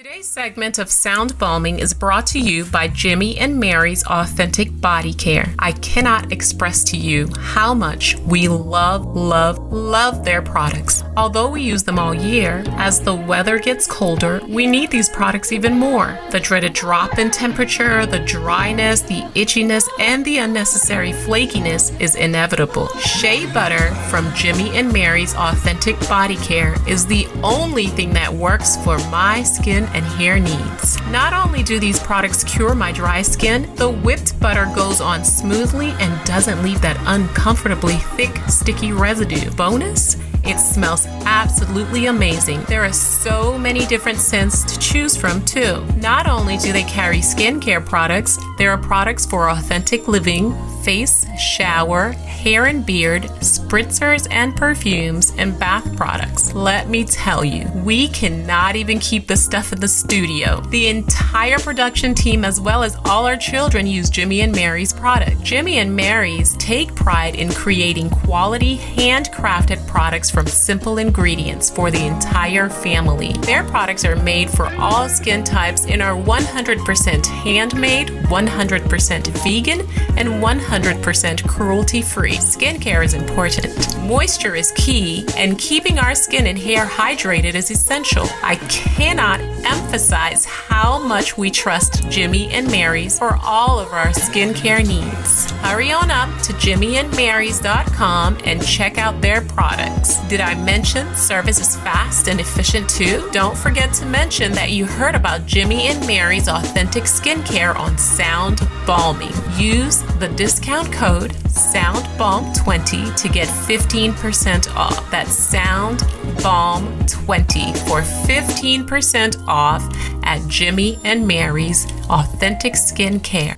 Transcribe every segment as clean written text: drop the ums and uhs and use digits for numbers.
Today's segment of SoundBalming is brought to you by Jimmy and Mary's Authentic Body Care. I cannot express to you how much we love their products. Although we use them all year, as the weather gets colder, we need these products even more. The dreaded drop in temperature, the dryness, the itchiness, and the unnecessary flakiness is inevitable. Shea butter from Jimmy and Mary's Authentic Body Care is the only thing that works for my skin and hair needs. Not only do these products cure my dry skin, the whipped butter goes on smoothly and doesn't leave that uncomfortably thick, sticky residue. Bonus? It smells absolutely amazing. There are so many different scents to choose from too. Not only do they carry skincare products, there are products for authentic living, face, shower, hair and beard, spritzers and perfumes, and bath products. Let me tell you, we cannot even keep the stuff in the studio. The entire production team as well as all our children use Jimmy and Mary's product. Jimmy and Mary's take pride in creating quality, handcrafted products from simple ingredients for the entire family. Their products are made for all skin types and are 100% handmade, 100% vegan, and 100% cruelty-free. Skincare is important. Moisture is key, and keeping our skin and hair hydrated is essential. I cannot emphasize how much we trust Jimmy and Mary's for all of our skincare needs. Hurry on up to jimmyandmarys.com and check out their products. Did I mention service is fast and efficient too? Don't forget to mention that you heard about Jimmy and Mary's Authentic Skincare on SoundBalming. Use the discount code SoundBalm20 to get 15% off. That's SoundBalm20 for 15% off at Jimmy and Mary's Authentic Skincare.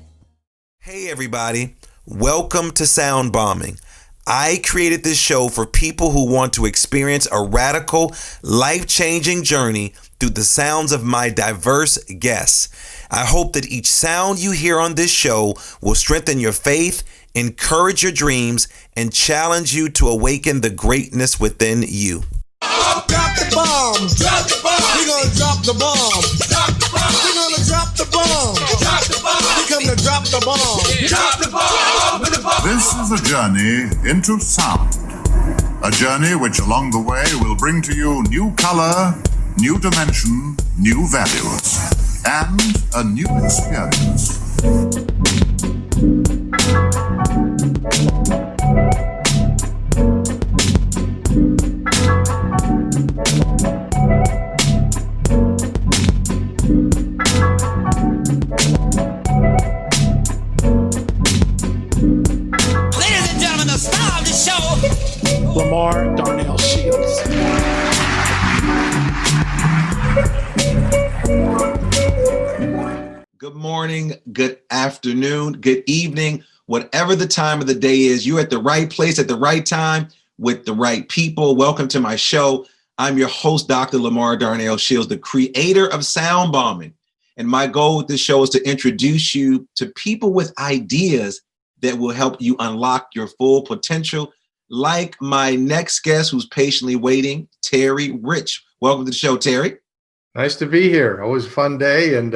Hey everybody, welcome to SoundBalming. I created this show for people who want to experience a radical, life-changing journey through the sounds of my diverse guests. I hope that each sound you hear on this show will strengthen your faith, encourage your dreams, and challenge you to awaken the greatness within you. Drop the bombs. Drop the bomb. We're gonna drop the bomb. Drop the bomb. We're gonna drop the bomb. Drop the bomb. We come to drop the bomb. Drop the bomb. This is a journey into sound. A journey which along the way will bring to you new color, new dimension, new values, and a new experience. Lamar Darnell Shields. Good morning, good afternoon, good evening, whatever the time of the day is, you're at the right place at the right time with the right people. Welcome to my show. I'm your host, Dr. Lamar Darnell Shields, the creator of SoundBalming. And my goal with this show is to introduce you to people with ideas that will help you unlock your full potential. Like my next guest who's patiently waiting, Terry Rich. Welcome to the show, Terry. Nice to be here. Always a fun day and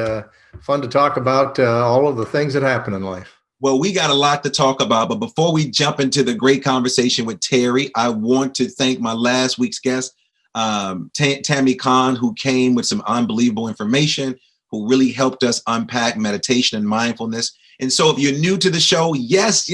fun to talk about all of the things that happen in life. Well, we got a lot to talk about, but before we jump into the great conversation with Terry, I want to thank my last week's guest, Tammy Khan, who came with some unbelievable information, who really helped us unpack meditation and mindfulness. And so if you're new to the show, yes,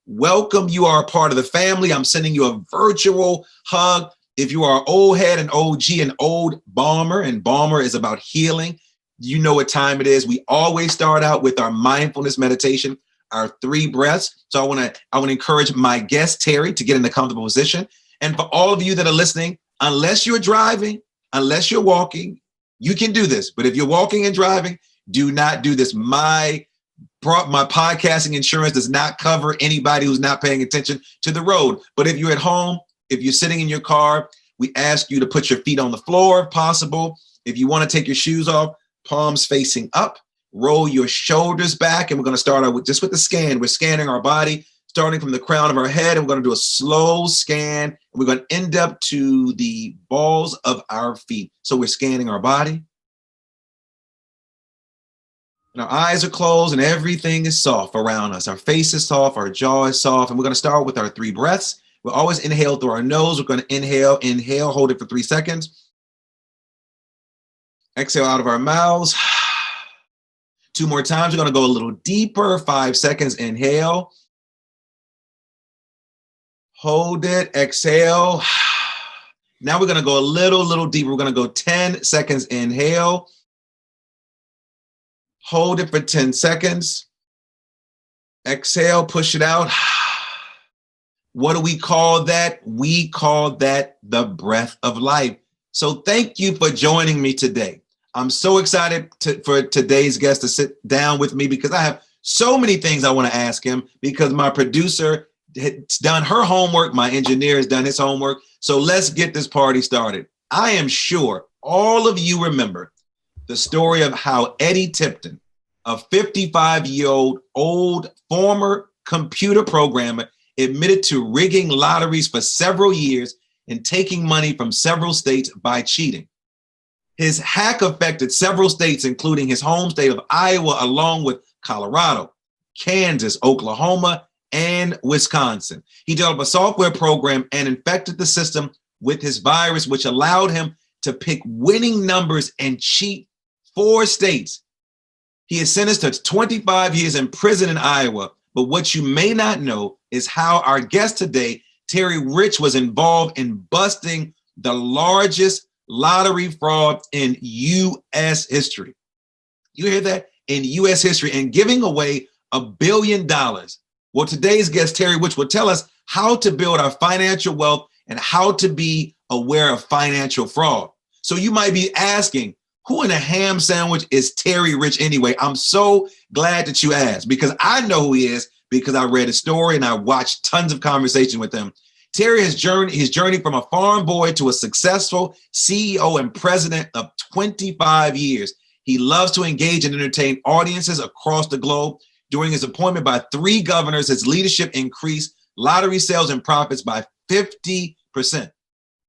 welcome. You are a part of the family. I'm sending you a virtual hug. If you are an old head, an OG, an old Balmer, and Balmer is about healing, you know what time it is. We always start out with our mindfulness meditation, our 3 breaths. So I want to encourage my guest, Terry, to get in a comfortable position. And for all of you that are listening, unless you're driving, unless you're walking, you can do this. But if you're walking and driving, do not do this. My podcasting insurance does not cover anybody who's not paying attention to the road. But if you're at home, if you're sitting in your car, we ask you to put your feet on the floor if possible. If you want to take your shoes off, palms facing up, roll your shoulders back. And we're going to start out with the scan. We're scanning our body, starting from the crown of our head. And we're going to do a slow scan. And we're going to end up to the balls of our feet. So we're scanning our body, And our eyes are closed and everything is soft around us. Our face is soft, our jaw is soft. And we're going to start with our 3 breaths. We'll always inhale through our nose. We're going to inhale, hold it for 3 seconds. Exhale out of our mouths. 2 more times. We're going to go a little deeper. 5 seconds. Inhale. Hold it. Exhale. Now we're going to go a little deeper. We're going to go 10 seconds. Inhale. Hold it for 10 seconds. Exhale. Push it out. What do we call that? We call that the breath of life. So thank you for joining me today. I'm so excited for today's guest to sit down with me because I have so many things I want to ask him because my producer has done her homework. My engineer has done his homework. So let's get this party started. I am sure all of you remember the story of how Eddie Tipton, a 55-year-old former computer programmer, admitted to rigging lotteries for several years and taking money from several states by cheating. His hack affected several states, including his home state of Iowa, along with Colorado, Kansas, Oklahoma, and Wisconsin. He developed a software program and infected the system with his virus, which allowed him to pick winning numbers and cheat 4 states. He is sentenced to 25 years in prison in Iowa. But what you may not know is how our guest today, Terry Rich, was involved in busting the largest lottery fraud in U.S. history. You hear that? In U.S. history, and giving away $1 billion. Well, today's guest, Terry Rich, will tell us how to build our financial wealth and how to be aware of financial fraud. So you might be asking, who in a ham sandwich is Terry Rich anyway? I'm so glad that you asked because I know who he is because I read his story and I watched tons of conversation with him. Terry has his journey from a farm boy to a successful CEO and president of 25 years. He loves to engage and entertain audiences across the globe. During his appointment by 3 governors, his leadership increased lottery sales and profits by 50%.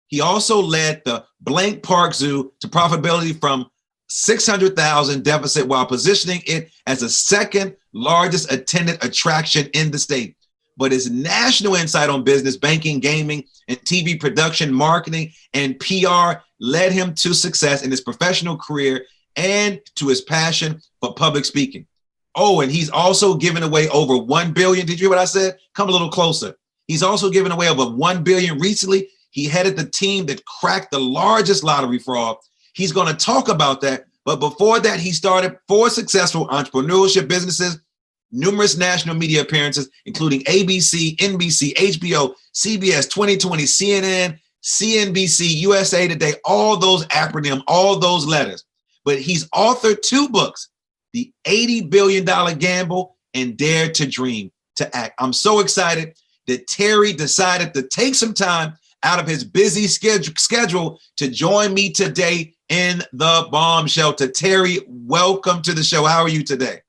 He also led the Blank Park Zoo to profitability from $600,000 deficit while positioning it as the 2nd largest attended attraction in the state. But his national insight on business, banking, gaming, and TV production, marketing, and PR led him to success in his professional career and to his passion for public speaking. Oh, and he's also given away over $1 billion. Did you hear what I said? Come a little closer. He's also given away over $1 billion recently. He headed the team that cracked the largest lottery fraud. He's going to talk about that. But before that, he started 4 successful entrepreneurship businesses, numerous national media appearances, including ABC, NBC, HBO, CBS, 2020, CNN, CNBC, USA Today, all those acronyms, all those letters. But he's authored 2 books, The $80 Billion Gamble and Dare to Dream to Act. I'm so excited that Terry decided to take some time out of his busy schedule to join me today in the bomb shelter. Terry, welcome to the show. How are you today?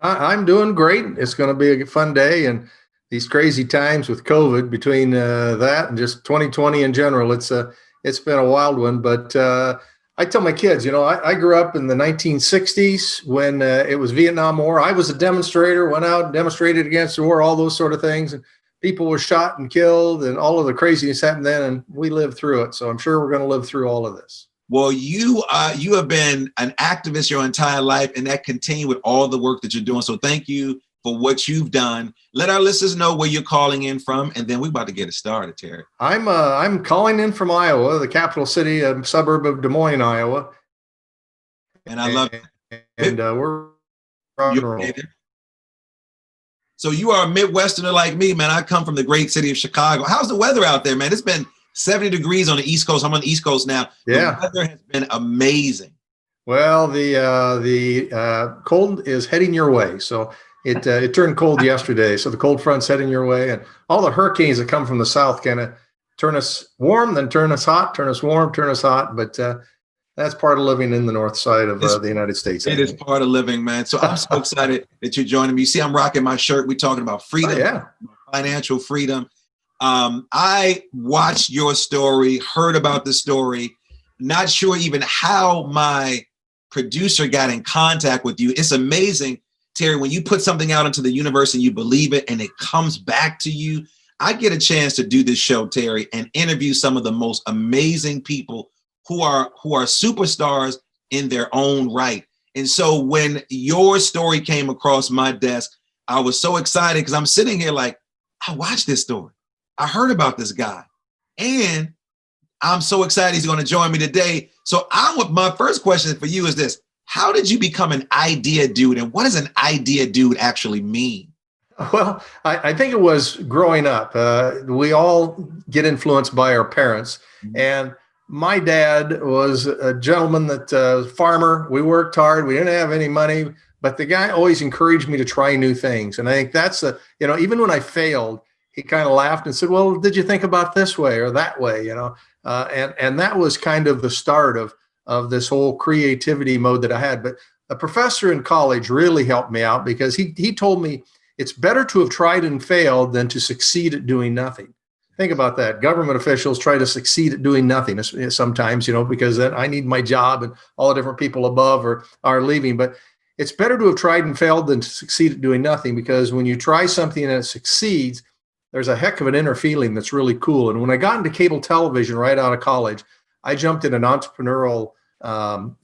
I'm doing great. It's going to be a fun day. And these crazy times with COVID between that and just 2020 in general, it's been a wild one. But I tell my kids, I grew up in the 1960s when it was Vietnam War. I was a demonstrator, went out and demonstrated against the war, all those sort of things. And people were shot and killed and all of the craziness happened then, and we lived through it. So I'm sure we're going to live through all of this. Well, you have been an activist your entire life, and that continues with all the work that you're doing. So thank you for what you've done. Let our listeners know where you're calling in from, and then we're about to get it started, Terry. I'm calling in from Iowa, the capital city, a suburb of Des Moines, Iowa. And I love it. And we're rock and roll. So you are a Midwesterner like me, man. I come from the great city of Chicago. How's the weather out there, man? It's been 70 degrees on the East Coast. I'm on the East Coast now. Yeah. The weather has been amazing. Well, the cold is heading your way. So it turned cold yesterday. So the cold front's heading your way. And all the hurricanes that come from the south kind of turn us warm, then turn us hot, turn us warm, turn us hot. But that's part of living in the north side of the United States. It is part of living, man. So I'm so excited that you're joining me. You see, I'm rocking my shirt. We're talking about freedom, financial freedom. I watched your story, heard about the story, not sure even how my producer got in contact with you. It's amazing, Terry, when you put something out into the universe and you believe it and it comes back to you. I get a chance to do this show, Terry, and interview some of the most amazing people who are superstars in their own right. And so when your story came across my desk, I was so excited because I'm sitting here like, I watched this story. I heard about this guy. And I'm so excited he's going to join me today. So my first question for you is this. How did you become an idea dude? And what does an idea dude actually mean? Well, I think it was growing up. We all get influenced by our parents. And my dad was a gentleman that farmer. We worked hard. We didn't have any money, but the guy always encouraged me to try new things. And I think that's even when I failed, he kind of laughed and said, well, did you think about this way or that way? And that was kind of the start of this whole creativity mode that I had. But a professor in college really helped me out because he told me it's better to have tried and failed than to succeed at doing nothing. Think about that. Government officials try to succeed at doing nothing sometimes, because then I need my job and all the different people above are leaving. But it's better to have tried and failed than to succeed at doing nothing, because when you try something and it succeeds, there's a heck of an inner feeling that's really cool. And when I got into cable television right out of college, I jumped in an entrepreneurial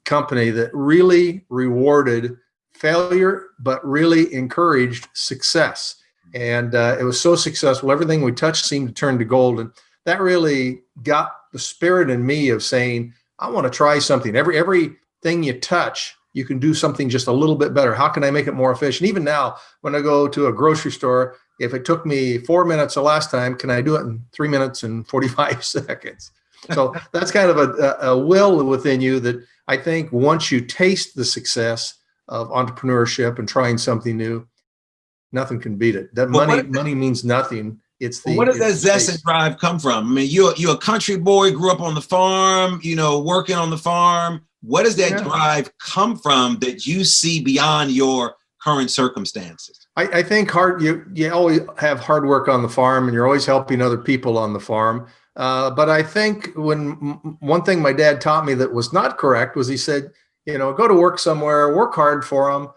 company that really rewarded failure, but really encouraged success. And it was so successful. Everything we touched seemed to turn to gold. And that really got the spirit in me of saying, I want to try something. Everything you touch, you can do something just a little bit better. How can I make it more efficient? Even now, when I go to a grocery store, if it took me 4 minutes the last time, can I do it in 3 minutes and 45 seconds? So that's kind of a will within you that I think once you taste the success of entrepreneurship and trying something new, nothing can beat it. That money means nothing. Where does that zest and drive come from? I mean, you're a country boy, grew up on the farm, working on the farm. Where does that drive come from that you see beyond your current circumstances? I think you always have hard work on the farm and you're always helping other people on the farm. But I think one thing my dad taught me that was not correct was he said, go to work somewhere, work hard for them.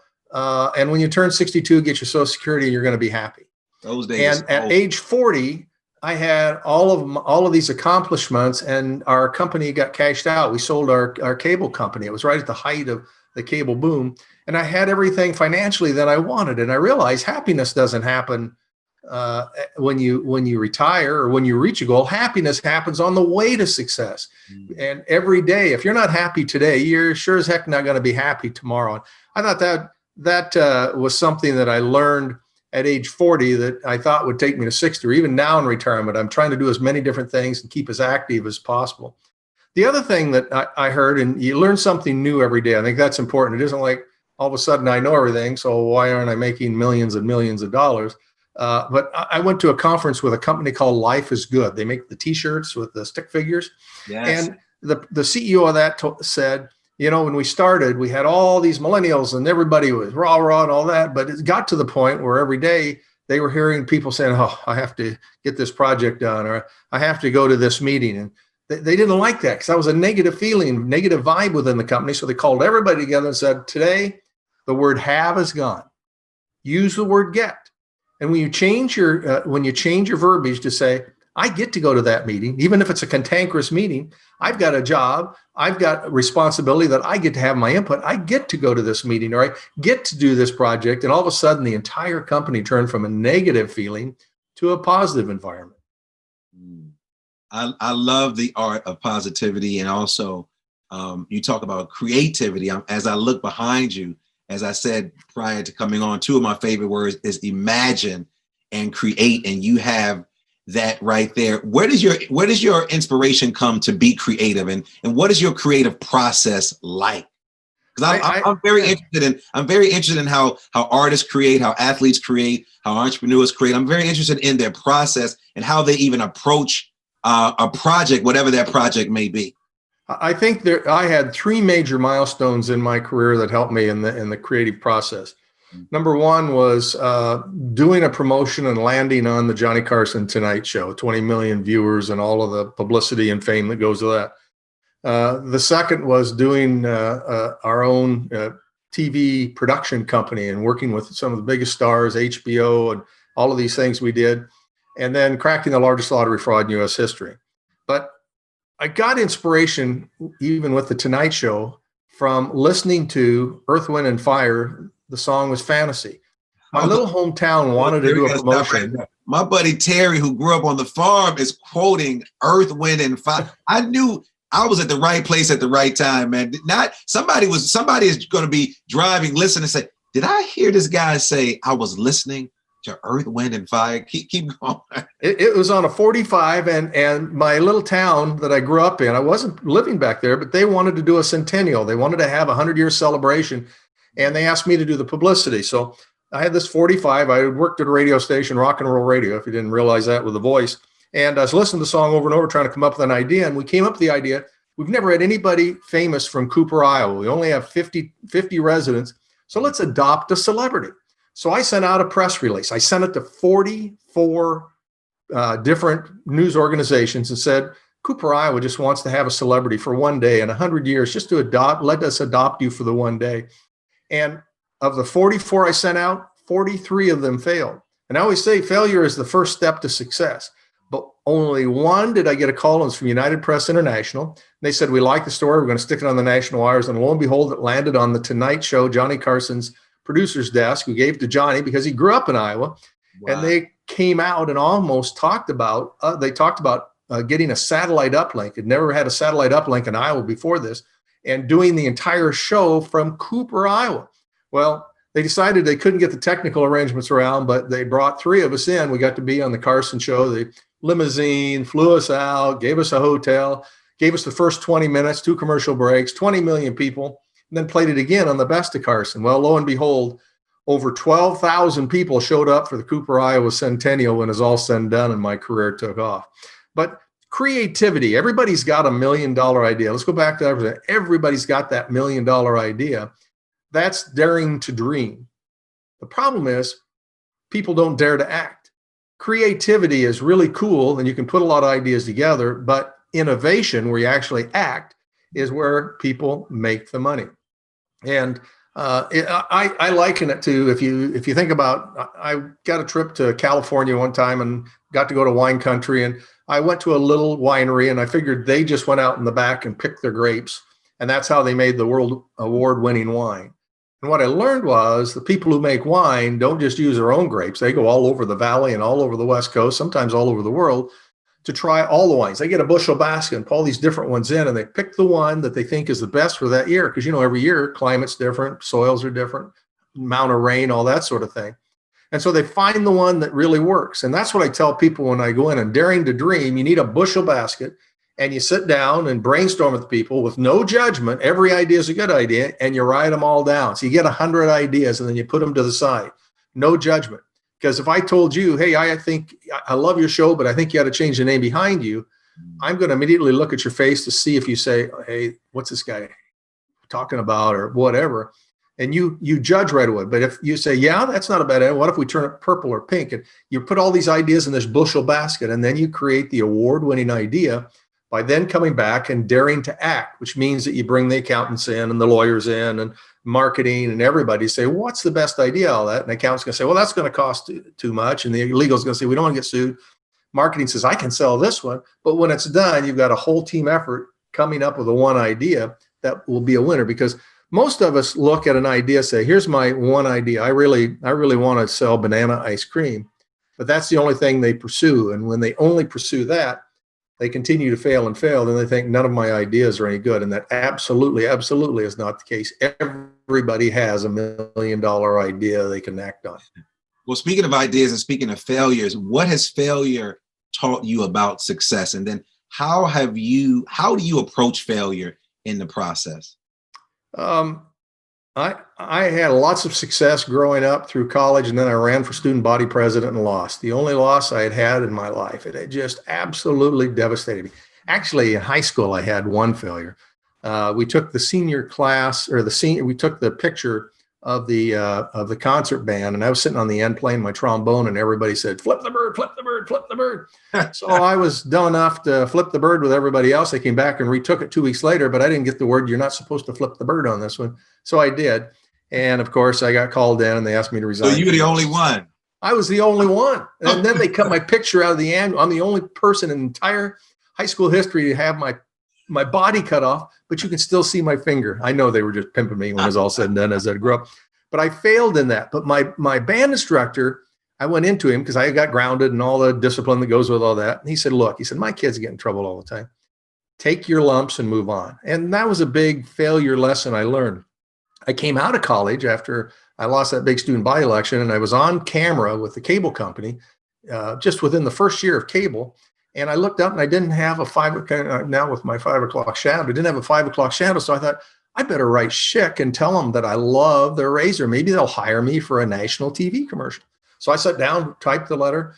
And when you turn 62, get your Social Security, and you're going to be happy. Those days. And at age 40, I had all of these accomplishments, and our company got cashed out. We sold our cable company. It was right at the height of the cable boom. And I had everything financially that I wanted. And I realized happiness doesn't happen when you retire or when you reach a goal. Happiness happens on the way to success. And every day, if you're not happy today, you're sure as heck not going to be happy tomorrow. And I thought that was something that I learned at age 40 that I thought would take me to 60, or even now in retirement. I'm trying to do as many different things and keep as active as possible. The other thing that I heard, and you learn something new every day. I think that's important. It isn't like all of a sudden I know everything, so why aren't I making millions and millions of dollars? But I went to a conference with a company called Life is Good. They make the T-shirts with the stick figures. Yes. And the CEO of that said, when we started, we had all these millennials and everybody was rah and all that. But it got to the point where every day they were hearing people saying, oh, I have to get this project done, or I have to go to this meeting. And they didn't like that because that was a negative feeling, negative vibe within the company. So they called everybody together and said, today, the word have is gone. Use the word get. And when you change your verbiage to say, I get to go to that meeting, even if it's a cantankerous meeting, I've got a job, I've got a responsibility that I get to have my input. I get to go to this meeting, or I get to do this project. And all of a sudden, the entire company turned from a negative feeling to a positive environment. I love the art of positivity. And also, you talk about creativity. As I look behind you, as I said prior to coming on, two of my favorite words is imagine and create. And you have that right there. Where does your inspiration come to be creative, and what is your creative process like? Because I'm very interested in how artists create, how athletes create, how entrepreneurs create. I'm very interested in their process and how they even approach a project, whatever that project may be. I think I had three major milestones in my career that helped me in the creative process. Number one was doing a promotion and landing on the Johnny Carson Tonight Show, 20 million viewers and all of the publicity and fame that goes with that. The second was doing our own TV production company and working with some of the biggest stars, HBO, and all of these things we did, and then cracking the largest lottery fraud in U.S. history. But I got inspiration, even with the Tonight Show, from listening to Earth, Wind, and Fire. The song was Fantasy. My little hometown wanted to do a promotion. My buddy Terry, who grew up on the farm, is quoting Earth, Wind, and Fire. I knew I was at the right place at the right time, man. Not somebody is going to be driving, listen and say, did I hear this guy say I was listening to Earth, Wind, and Fire? Keep going. It was on a 45, and my little town that I grew up in, I wasn't living back there, but they wanted to do a centennial. They wanted to have a 100-year celebration, and they asked me to do the publicity. So I had this 45. I had worked at a radio station, rock and roll radio, if you didn't realize that, with a voice. And I was listening to the song over and over, trying to come up with an idea. And we came up with the idea. We've never had anybody famous from Cooper, Iowa. We only have 50 residents. So let's adopt a celebrity. So I sent out a press release. I sent it to 44 different news organizations and said, Cooper, Iowa just wants to have a celebrity for one day in 100 years, just to let us adopt you for the one day. And of the 44 I sent out, 43 of them failed. And I always say failure is the first step to success. But only one did I get a call, and it was from United Press International. They said, we like the story. We're going to stick it on the national wires. And lo and behold, it landed on the Tonight Show, Johnny Carson's producer's desk, who gave it to Johnny because he grew up in Iowa. Wow. And they came out and almost talked about, getting a satellite uplink. Had never had a satellite uplink in Iowa before this, and doing the entire show from Cooper, Iowa. Well, they decided they couldn't get the technical arrangements around, but they brought 3 of us in. We got to be on the Carson show. The limousine flew us out, gave us a hotel, gave us the first 20 minutes, 2 commercial breaks, 20 million people, and then played it again on the Best of Carson. Well, lo and behold, over 12,000 people showed up for the Cooper, Iowa Centennial when it was all said and done, and my career took off. But creativity, everybody's got a $1 million idea. Let's go back to everything. Everybody's got that $1 million idea. That's daring to dream. The problem is people don't dare to act. Creativity is really cool, and you can put a lot of ideas together, but innovation, where you actually act, is where people make the money. And I liken it to, if you think about, I got a trip to California one time and got to go to wine country, and I went to a little winery, and I figured they just went out in the back and picked their grapes, and that's how they made the world award-winning wine. And what I learned was the people who make wine don't just use their own grapes. They go all over the valley and all over the West Coast, sometimes all over the world, to try all the wines. They get a bushel basket and pull all these different ones in, and they pick the one that they think is the best for that year. Because, every year, climate's different, soils are different, amount of rain, all that sort of thing. And so they find the one that really works. And that's what I tell people when I go in and daring to dream. You need a bushel basket, and you sit down and brainstorm with people with no judgment. Every idea is a good idea, and you write them all down. So you get 100 ideas, and then you put them to the side. No judgment. Because if I told you, hey, I think I love your show, but I think you got to change the name behind you, I'm going to immediately look at your face to see if you say, hey, what's this guy talking about, or whatever. And you judge right away. But if you say, yeah, that's not a bad idea. What if we turn it purple or pink? And you put all these ideas in this bushel basket, and then you create the award-winning idea by then coming back and daring to act, which means that you bring the accountants in and the lawyers in and marketing and everybody, say, what's the best idea, all that? And the accountant's going to say, well, that's going to cost too much. And the legal's going to say, we don't want to get sued. Marketing says, I can sell this one. But when it's done, you've got a whole team effort coming up with a one idea that will be a winner. Because most of us look at an idea, say, here's my one idea. I really want to sell banana ice cream. But that's the only thing they pursue. And when they only pursue that, they continue to fail and fail. Then they think none of my ideas are any good. And that absolutely is not the case. Everybody has $1 million idea they can act on. Well, speaking of ideas and speaking of failures, what has failure taught you about success? And then how do you approach failure in the process? I had lots of success growing up through college, and then I ran for student body president and lost. The only loss I had in my life. It had just absolutely devastated me. Actually, in high school, I had one failure. We took the senior class, we took the picture of the concert band, and I was sitting on the end playing my trombone, and everybody said, "Flip the bird, flip the bird, flip the bird." So I was dumb enough to flip the bird with everybody else. I came back and retook it 2 weeks later, but I didn't get the word, "You're not supposed to flip the bird on this one." So I did. And of course I got called in and they asked me to resign. So you were the only one. I was the only one. And then they cut my picture out of the annual. I'm the only person in entire high school history to have my body cut off, but you can still see my finger. I know they were just pimping me when it was all said and done as I grew up, but I failed in that. But my band instructor, I went into him because I got grounded and all the discipline that goes with all that. And he said, "Look," he said, "my kids get in trouble all the time. Take your lumps and move on." And that was a big failure lesson I learned. I came out of college after I lost that big student body election, and I was on camera with the cable company just within the first year of cable. And I looked up and I didn't have a now with my 5 o'clock shadow, I didn't have a 5 o'clock shadow. So I thought, I better write Schick and tell them that I love their razor. Maybe they'll hire me for a national TV commercial. So I sat down, typed the letter,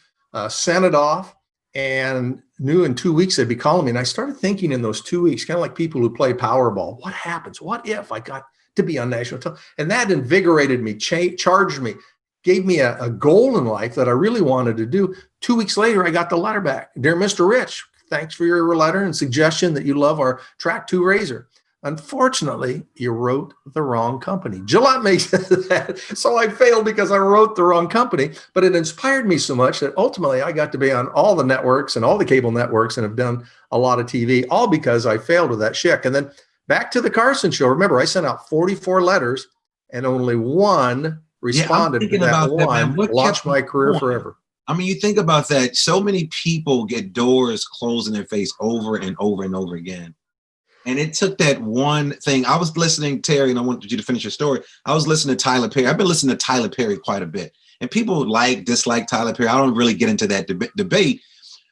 sent it off, and knew in 2 weeks they'd be calling me. And I started thinking in those 2 weeks, kind of like people who play Powerball, what happens? What if I got to be on national television? And that invigorated me, charged me, gave me a goal in life that I really wanted to do. 2 weeks later, I got the letter back. "Dear Mr. Rich, thanks for your letter and suggestion that you love our Track 2 razor. Unfortunately, you wrote the wrong company." Gillette makes that. So I failed because I wrote the wrong company, but it inspired me so much that ultimately I got to be on all the networks and all the cable networks and have done a lot of TV, all because I failed with that Schick. And then back to the Carson show. Remember, I sent out 44 letters and only one responded to that one. Launched my career forever. I mean, you think about that. So many people get doors closed in their face over and over and over again. And it took that one thing. I was listening, Terry, and I wanted you to finish your story. I was listening to Tyler Perry. I've been listening to Tyler Perry quite a bit. And people dislike Tyler Perry. I don't really get into that debate.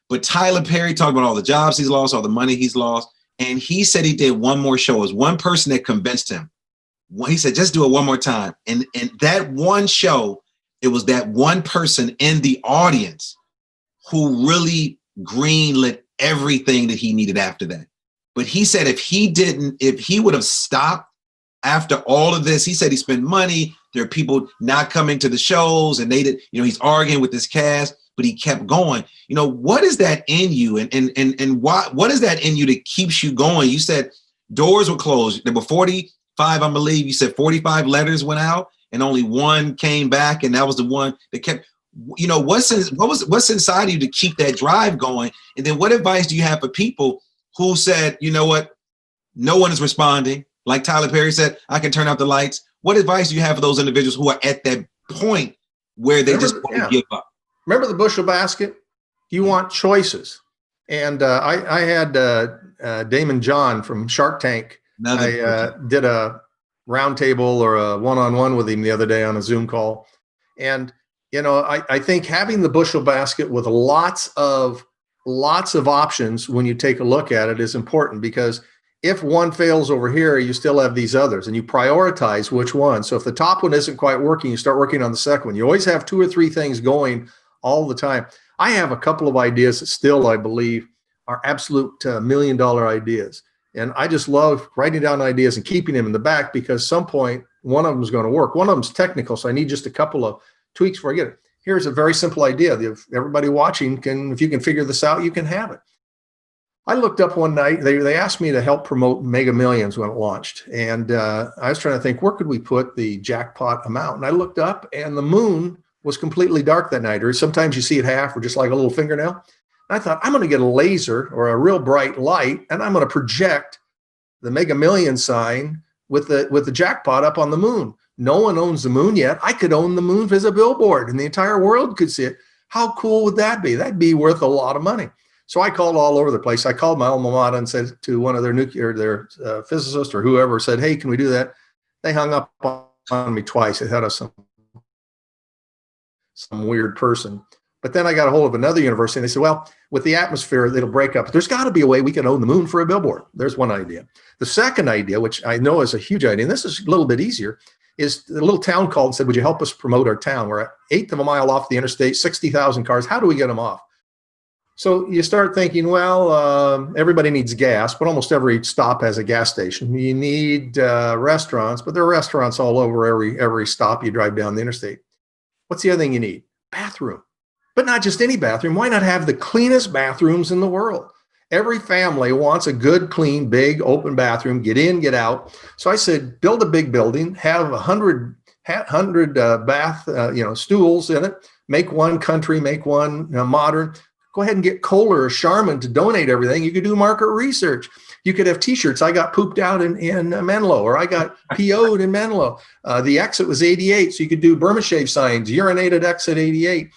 But Tyler Perry talked about all the jobs he's lost, all the money he's lost. And he said he did one more show. It was one person that convinced him. He said, "Just do it one more time." And that one show, it was that one person in the audience who really greenlit everything that he needed after that. But he said if he would have stopped after all of this, he said he spent money. There are people not coming to the shows, and he's arguing with this cast, but he kept going. What is that in you? And what is that in you that keeps you going? You said doors were closed. There were 45, I believe. You said 45 letters went out and only one came back, and that was the one that kept. What's inside of you to keep that drive going? And then what advice do you have for people who said, "You know what? No one is responding." Like Tyler Perry said, "I can turn out the lights." What advice do you have for those individuals who are at that point where they just want to give up? Remember the bushel basket? You want choices. And I had Damon John from Shark Tank. I did a roundtable or a one-on-one with him the other day on a Zoom call. And, I think having the bushel basket with lots of options when you take a look at it is important, because if one fails over here, you still have these others, and you prioritize which one. So if the top one isn't quite working, you start working on the second one. You always have 2 or 3 things going all the time. I have a couple of ideas that still, I believe, are absolute $1 million ideas. And I just love writing down ideas and keeping them in the back, because some point, one of them is going to work. One of them is technical, so I need just a couple of tweaks before I get it. Here's a very simple idea. If everybody watching if you can figure this out, you can have it. I looked up one night, they asked me to help promote Mega Millions when it launched. And I was trying to think, where could we put the jackpot amount? And I looked up, and the moon was completely dark that night, or sometimes you see it half or just like a little fingernail. And I thought, I'm going to get a laser or a real bright light, and I'm going to project the Mega Millions sign with the jackpot up on the moon. No one owns the moon yet. I could own the moon as a billboard, and the entire world could see it. How cool would that be? That'd be worth a lot of money. So I called all over the place. I called my alma mater and said to one of their physicist or whoever, said, "Hey, can we do that?" They hung up on me twice. They thought I was some weird person. But then I got a hold of another university, and they said, "Well, with the atmosphere, it'll break up. There's got to be a way we can own the moon for a billboard." There's one idea. The second idea, which I know is a huge idea, and this is a little bit easier, is a little town called and said, "Would you help us promote our town? We're an eighth of a mile off the interstate, 60,000 cars. How do we get them off?" So you start thinking, well, everybody needs gas, but almost every stop has a gas station. You need restaurants, but there are restaurants all over every stop you drive down the interstate. What's the other thing you need? Bathroom. But not just any bathroom. Why not have the cleanest bathrooms in the world? Every family wants a good, clean, big, open bathroom. Get in, get out. So I said, build a big building, have 100 bath, stools in it. Make one country, make one modern. Go ahead and get Kohler or Charmin to donate everything. You could do market research. You could have T-shirts. I got pooped out in Menlo, or I got PO'd in Menlo. The exit was 88, so you could do Burma shave signs, urinated exit 88.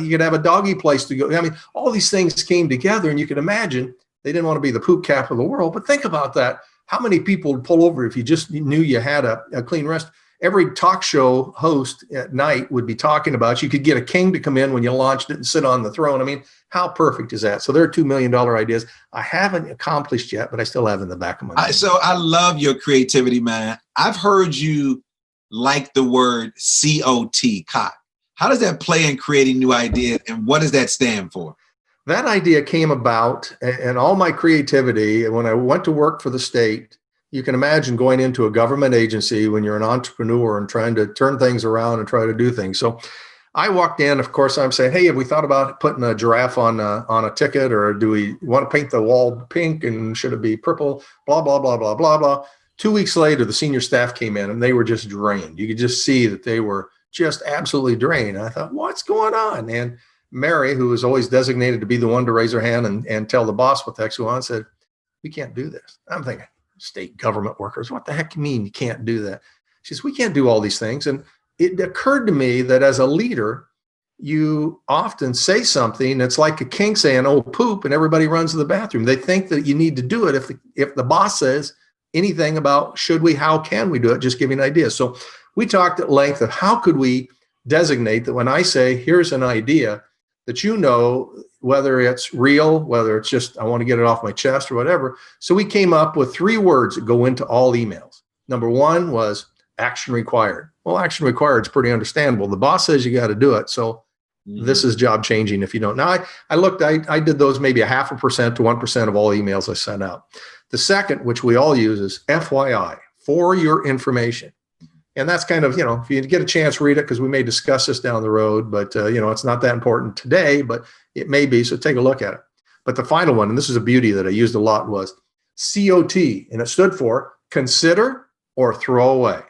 You could have a doggy place to go. I mean, all these things came together, and you could imagine they didn't want to be the poop cap of the world. But think about that. How many people would pull over if you just knew you had a clean rest? Every talk show host at night would be talking about, you could get a king to come in when you launched it and sit on the throne. I mean, how perfect is that? So there are $2 million ideas I haven't accomplished yet, but I still have in the back of my mind. So I love your creativity, man. I've heard you like the word COT, COT. How does that play in creating new ideas, and what does that stand for? That idea came about, and all my creativity, when I went to work for the state. You can imagine going into a government agency when you're an entrepreneur and trying to turn things around and try to do things. So I walked in, of course, I'm saying, hey, have we thought about putting a giraffe on a ticket, or do we want to paint the wall pink, and should it be purple? Blah, blah, blah, blah, blah, blah. 2 weeks later, the senior staff came in and they were just drained. You could just see that they were just absolutely drained. I thought, what's going on? And Mary, who was always designated to be the one to raise her hand and tell the boss what the heck's going on, said, we can't do this. I'm thinking, state government workers, what the heck you mean you can't do that? She says, we can't do all these things. And it occurred to me that as a leader, you often say something that's like a king saying, oh, poop, and everybody runs to the bathroom. They think that you need to do it. If the boss says anything about should we, how can we do it, just giving ideas. So we talked at length of how could we designate that when I say, here's an idea, that you know whether it's real, whether it's just I want to get it off my chest or whatever. So we came up with 3 words that go into all emails. Number 1 was action required. Well, action required is pretty understandable. The boss says you got to do it. So this is job changing if you don't. Now, I did those maybe 0.5% to 1% of all emails I sent out. The second, which we all use, is FYI, for your information. And that's kind of, if you get a chance, read it, because we may discuss this down the road, but, it's not that important today, but it may be. So take a look at it. But the final one, and this is a beauty that I used a lot, was COT, and it stood for consider or throw away.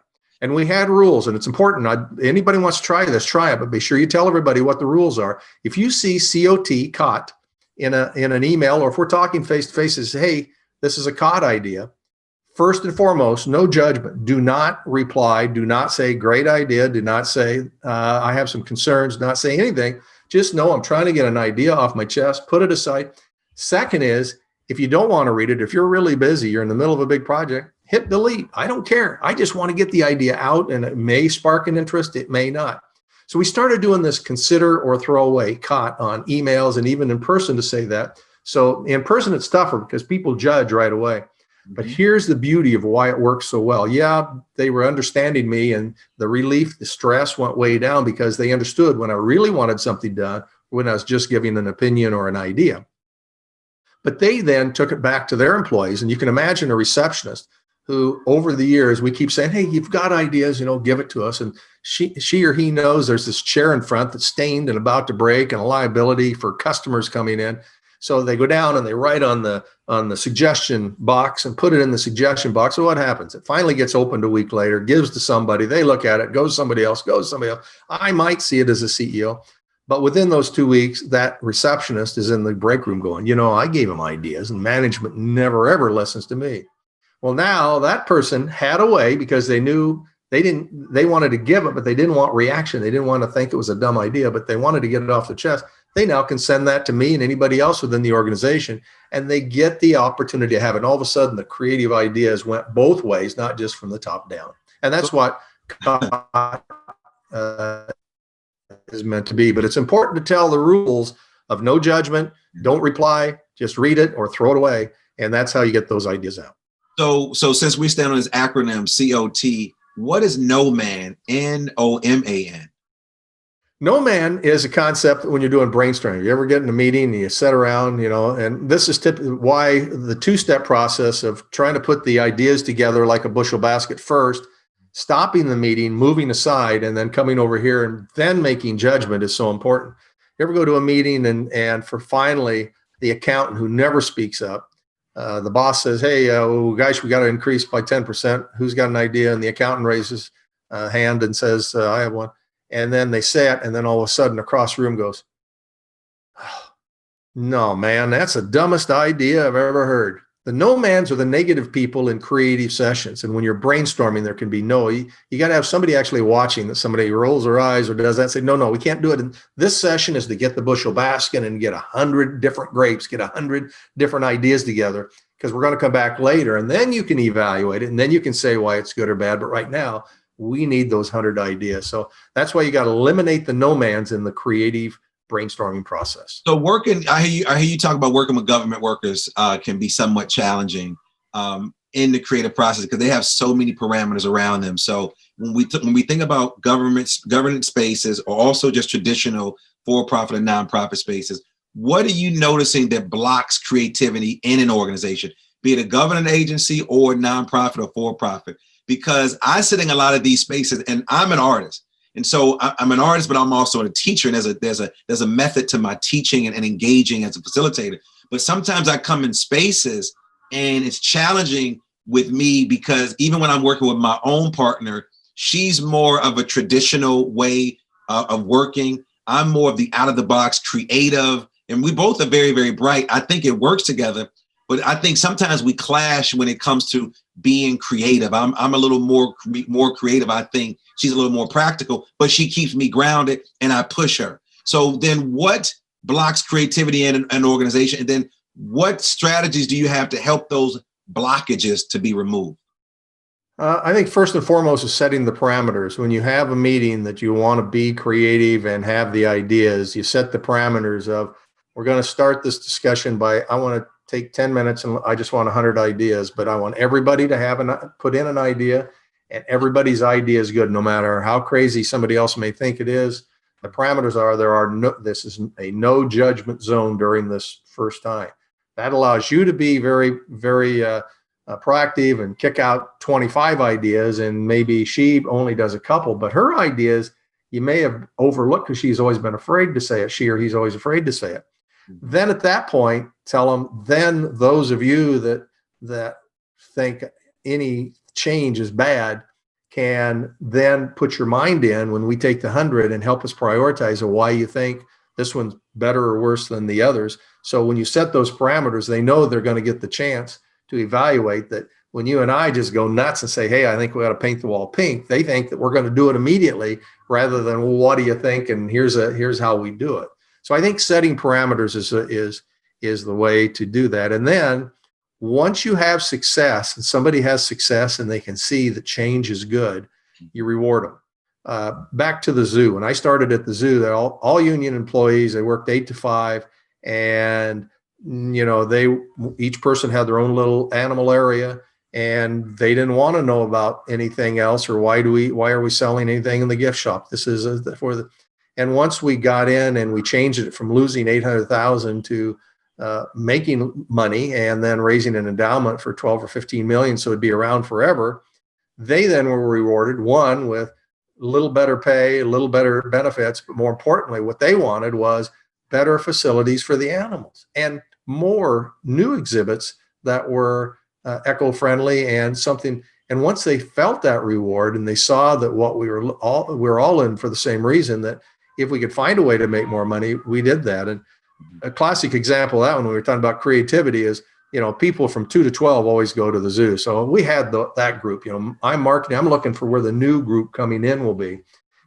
And we had rules, and it's important. Anybody wants to try this, try it, but be sure you tell everybody what the rules are. If you see COT in an email, or if we're talking face to face, is, hey, this is a COT idea. First and foremost, no judgment. Do not reply. Do not say, great idea. Do not say, I have some concerns. Do not say anything. Just know I'm trying to get an idea off my chest. Put it aside. Second is, if you don't want to read it, if you're really busy, you're in the middle of a big project, hit delete. I don't care. I just want to get the idea out, and it may spark an interest. It may not. So we started doing this consider or throw away COT on emails and even in person to say that. So in person, it's tougher because people judge right away. But here's the beauty of why it works so well. Yeah, they were understanding me, and the relief, the stress went way down because they understood when I really wanted something done, when I was just giving an opinion or an idea. But they then took it back to their employees. And you can imagine a receptionist who over the years, we keep saying, hey, you've got ideas, give it to us. And she or he knows there's this chair in front that's stained and about to break and a liability for customers coming in. So they go down and they write on the suggestion box and put it in the suggestion box. So what happens? It finally gets opened a week later, gives to somebody. They look at it, goes to somebody else, goes to somebody else. I might see it as a CEO. But within those 2 weeks, that receptionist is in the break room going, I gave him ideas, and management never, ever listens to me. Well, now that person had a way, because they knew they wanted to give it, but they didn't want reaction. They didn't want to think it was a dumb idea, but they wanted to get it off their chest. They now can send that to me and anybody else within the organization, and they get the opportunity to have it. And all of a sudden, the creative ideas went both ways, not just from the top down. And that's what is meant to be. But it's important to tell the rules of no judgment, don't reply, just read it or throw it away. And that's how you get those ideas out. So since we stand on this acronym COT, what is NOMAN, NOMAN? No man is a concept when you're doing brainstorming. You ever get in a meeting and you sit around, and this is typically why the two-step process of trying to put the ideas together like a bushel basket first, stopping the meeting, moving aside, and then coming over here and then making judgment is so important. You ever go to a meeting and for finally the accountant who never speaks up, the boss says, hey, guys, we got to increase by 10%. Who's got an idea? And the accountant raises a hand and says, I have one. And then they sat, and then all of a sudden across the room goes, oh, no, man, that's the dumbest idea I've ever heard. The no-mans are the negative people in creative sessions. And when you're brainstorming, there can be you got to have somebody actually watching, that somebody rolls their eyes or does that, say, no, we can't do it. And this session is to get the bushel basket and get 100 different grapes, get 100 different ideas together, because we're going to come back later. And then you can evaluate it. And then you can say why it's good or bad. But right now, we need those 100 ideas. So that's why you got to eliminate the no-mans in the creative brainstorming process. So I hear you talk about working with government workers can be somewhat challenging in the creative process because they have so many parameters around them. So when we think about government spaces, or also just traditional for-profit and nonprofit spaces, what are you noticing that blocks creativity in an organization, be it a government agency or nonprofit or for-profit? Because I sit in a lot of these spaces, and I'm an artist. And so I'm an artist, but I'm also a teacher. And there's a method to my teaching and engaging as a facilitator. But sometimes I come in spaces and it's challenging with me because even when I'm working with my own partner, she's more of a traditional way of working. I'm more of the out of the box creative. And we both are very, very bright. I think it works together. But I think sometimes we clash when it comes to being creative. I'm a little more creative. I think she's a little more practical, but she keeps me grounded and I push her. So then what blocks creativity in an organization? And then what strategies do you have to help those blockages to be removed? I think first and foremost is setting the parameters. When you have a meeting that you want to be creative and have the ideas, you set the parameters of, we're going to start this discussion by, I want to take 10 minutes and I just want 100 ideas, but I want everybody to put in an idea, and everybody's idea is good, no matter how crazy somebody else may think it is. The parameters are this is a no judgment zone during this first time. That allows you to be very, very proactive and kick out 25 ideas, and maybe she only does a couple, but her ideas you may have overlooked because she's always been afraid to say it. She or he's always afraid to say it. Then at that point, tell them, then those of you that think any change is bad can then put your mind in when we take the 100 and help us prioritize why you think this one's better or worse than the others. So when you set those parameters, they know they're going to get the chance to evaluate that. When you and I just go nuts and say, hey, I think we got to paint the wall pink, they think that we're going to do it immediately rather than, well, what do you think? And here's how we do it. So I think setting parameters is the way to do that. And then once you have success and somebody has success and they can see that change is good, you reward them. Back to the zoo. When I started at the zoo, they're all union employees. They worked 8 to 5, and each person had their own little animal area, and they didn't want to know about anything else, or why are we selling anything in the gift shop? This is and once we got in and we changed it from losing $800,000 to making money and then raising an endowment for 12 or 15 million, so it'd be around forever, they then were rewarded, one, with a little better pay, a little better benefits, but more importantly, what they wanted was better facilities for the animals and more new exhibits that were eco-friendly and something. And once they felt that reward and they saw that what we were all in for the same reason, that if we could find a way to make more money, we did that. And a classic example of that when we were talking about creativity is, people from 2 to 12 always go to the zoo. So we had that group, I'm marketing, I'm looking for where the new group coming in will be.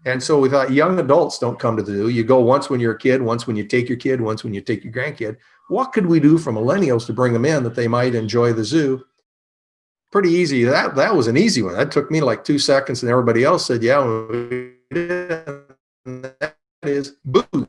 And so we thought young adults don't come to the zoo. You go once when you're a kid, once when you take your kid, once when you take your grandkid. What could we do for millennials to bring them in that they might enjoy the zoo? Pretty easy. That was an easy one. That took me like 2 seconds, and everybody else said, yeah, we did. That is booze.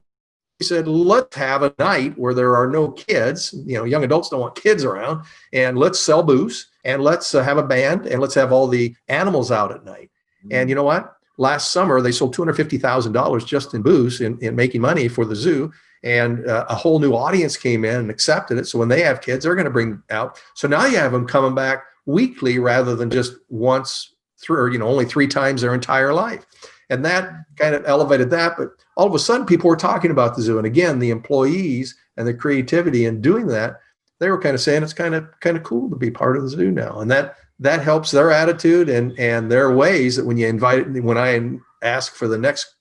He said, let's have a night where there are no kids. Young adults don't want kids around, and let's sell booze, and let's have a band, and let's have all the animals out at night. And you know what? last summer, they sold $250,000 just in booze in making money for the zoo. And a whole new audience came in and accepted it. So when they have kids, they're going to bring out. So now you have them coming back weekly rather than just once through, or, only 3 times their entire life. And that kind of elevated that. But all of a sudden, people were talking about the zoo. And again, the employees and the creativity in doing that, they were kind of saying it's kind of cool to be part of the zoo now. And that helps their attitude and their ways that when I ask for the next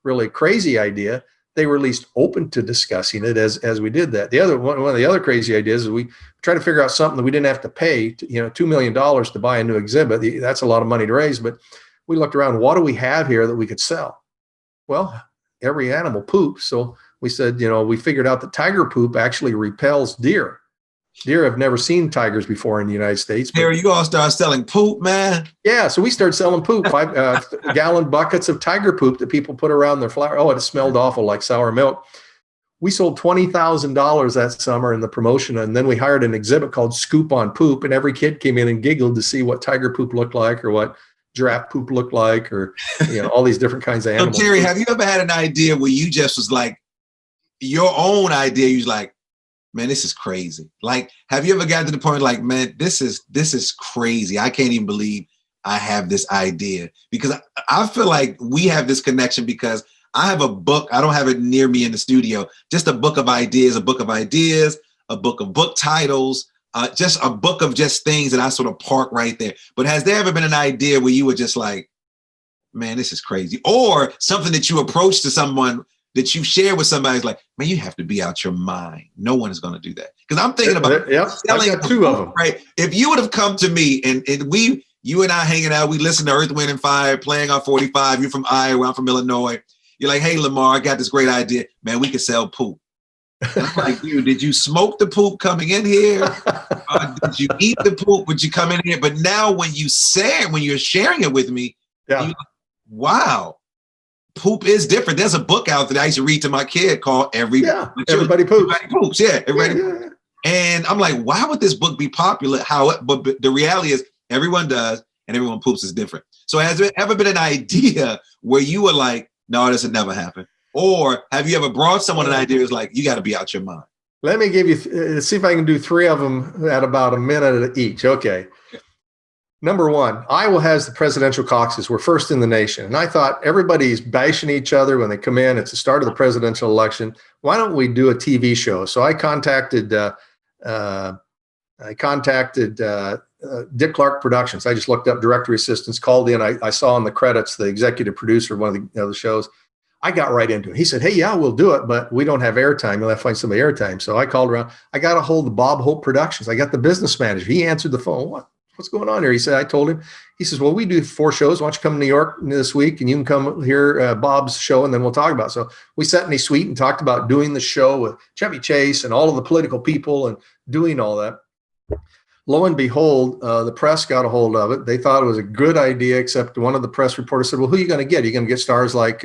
really crazy idea, they were at least open to discussing it as we did that. One of the other crazy ideas is we try to figure out something that we didn't have to pay $2 million to buy a new exhibit. That's a lot of money to raise, but we looked around, what do we have here that we could sell? Well, every animal poops. So we said, we figured out that tiger poop actually repels deer. Deer have never seen tigers before in the United States. Harry, you all start selling poop, man. Yeah, so we started selling poop, 5-gallon buckets of tiger poop that people put around their flower. Oh, it smelled awful like sour milk. We sold $20,000 that summer in the promotion, and then we hired an exhibit called Scoop on Poop, and every kid came in and giggled to see what tiger poop looked like or what giraffe poop looked like, or all these different kinds of animals. So Terry, have you ever had an idea where you just was like, your own idea, you was like, man, this is crazy. Like, have you ever gotten to the point like, man, this is crazy. I can't even believe I have this idea. Because I feel like we have this connection because I have a book. I don't have it near me in the studio. Just a book of ideas, a book of book titles, just a book of just things that I sort of park right there. But has there ever been an idea where you were just like, man, this is crazy? Or something that you approached to someone that you share with somebody is like, man, you have to be out your mind. No one is going to do that. Because I'm thinking about selling I've got 2 of them. Right. If you would have come to me and you and I hanging out, we listen to Earth, Wind, and Fire, playing our 45. You're from Iowa, I'm from Illinois. You're like, hey, Lamar, I got this great idea. Man, we could sell poop. And I'm like, dude, did you smoke the poop coming in here? Did you eat the poop? Would you come in here? But now when you're sharing it with me, you're like, wow. Poop is different. There's a book out that I used to read to my kid called Everybody Poops. Everybody Poops. Yeah, everybody poops. And I'm like, why would this book be popular? But the reality is everyone does, and everyone poops is different. So has there ever been an idea where you were like, no, this would never happen? Or have you ever brought someone an idea that's like, you got to be out your mind? Let me give you, see if I can do 3 of them at about a minute each. Okay. Number 1, Iowa has the presidential caucus. We're first in the nation. And I thought everybody's bashing each other when they come in. It's the start of the presidential election. Why don't we do a TV show? So I contacted Dick Clark Productions. I just looked up directory assistants, called in. I saw in the credits the executive producer of one of the shows. I got right into it. He said, hey, yeah, we'll do it, but we don't have airtime. You'll have to find somebody airtime. So I called around. I got a hold of Bob Hope Productions. I got the business manager. He answered the phone. What's going on here? He said, I told him. He says, well, we do 4 shows. Why don't you come to New York this week and you can come hear Bob's show and then we'll talk about it. So we sat in a suite and talked about doing the show with Chevy Chase and all of the political people and doing all that. Lo and behold, the press got a hold of it. They thought it was a good idea, except one of the press reporters said, well, who are you going to get? Are you going to get stars like,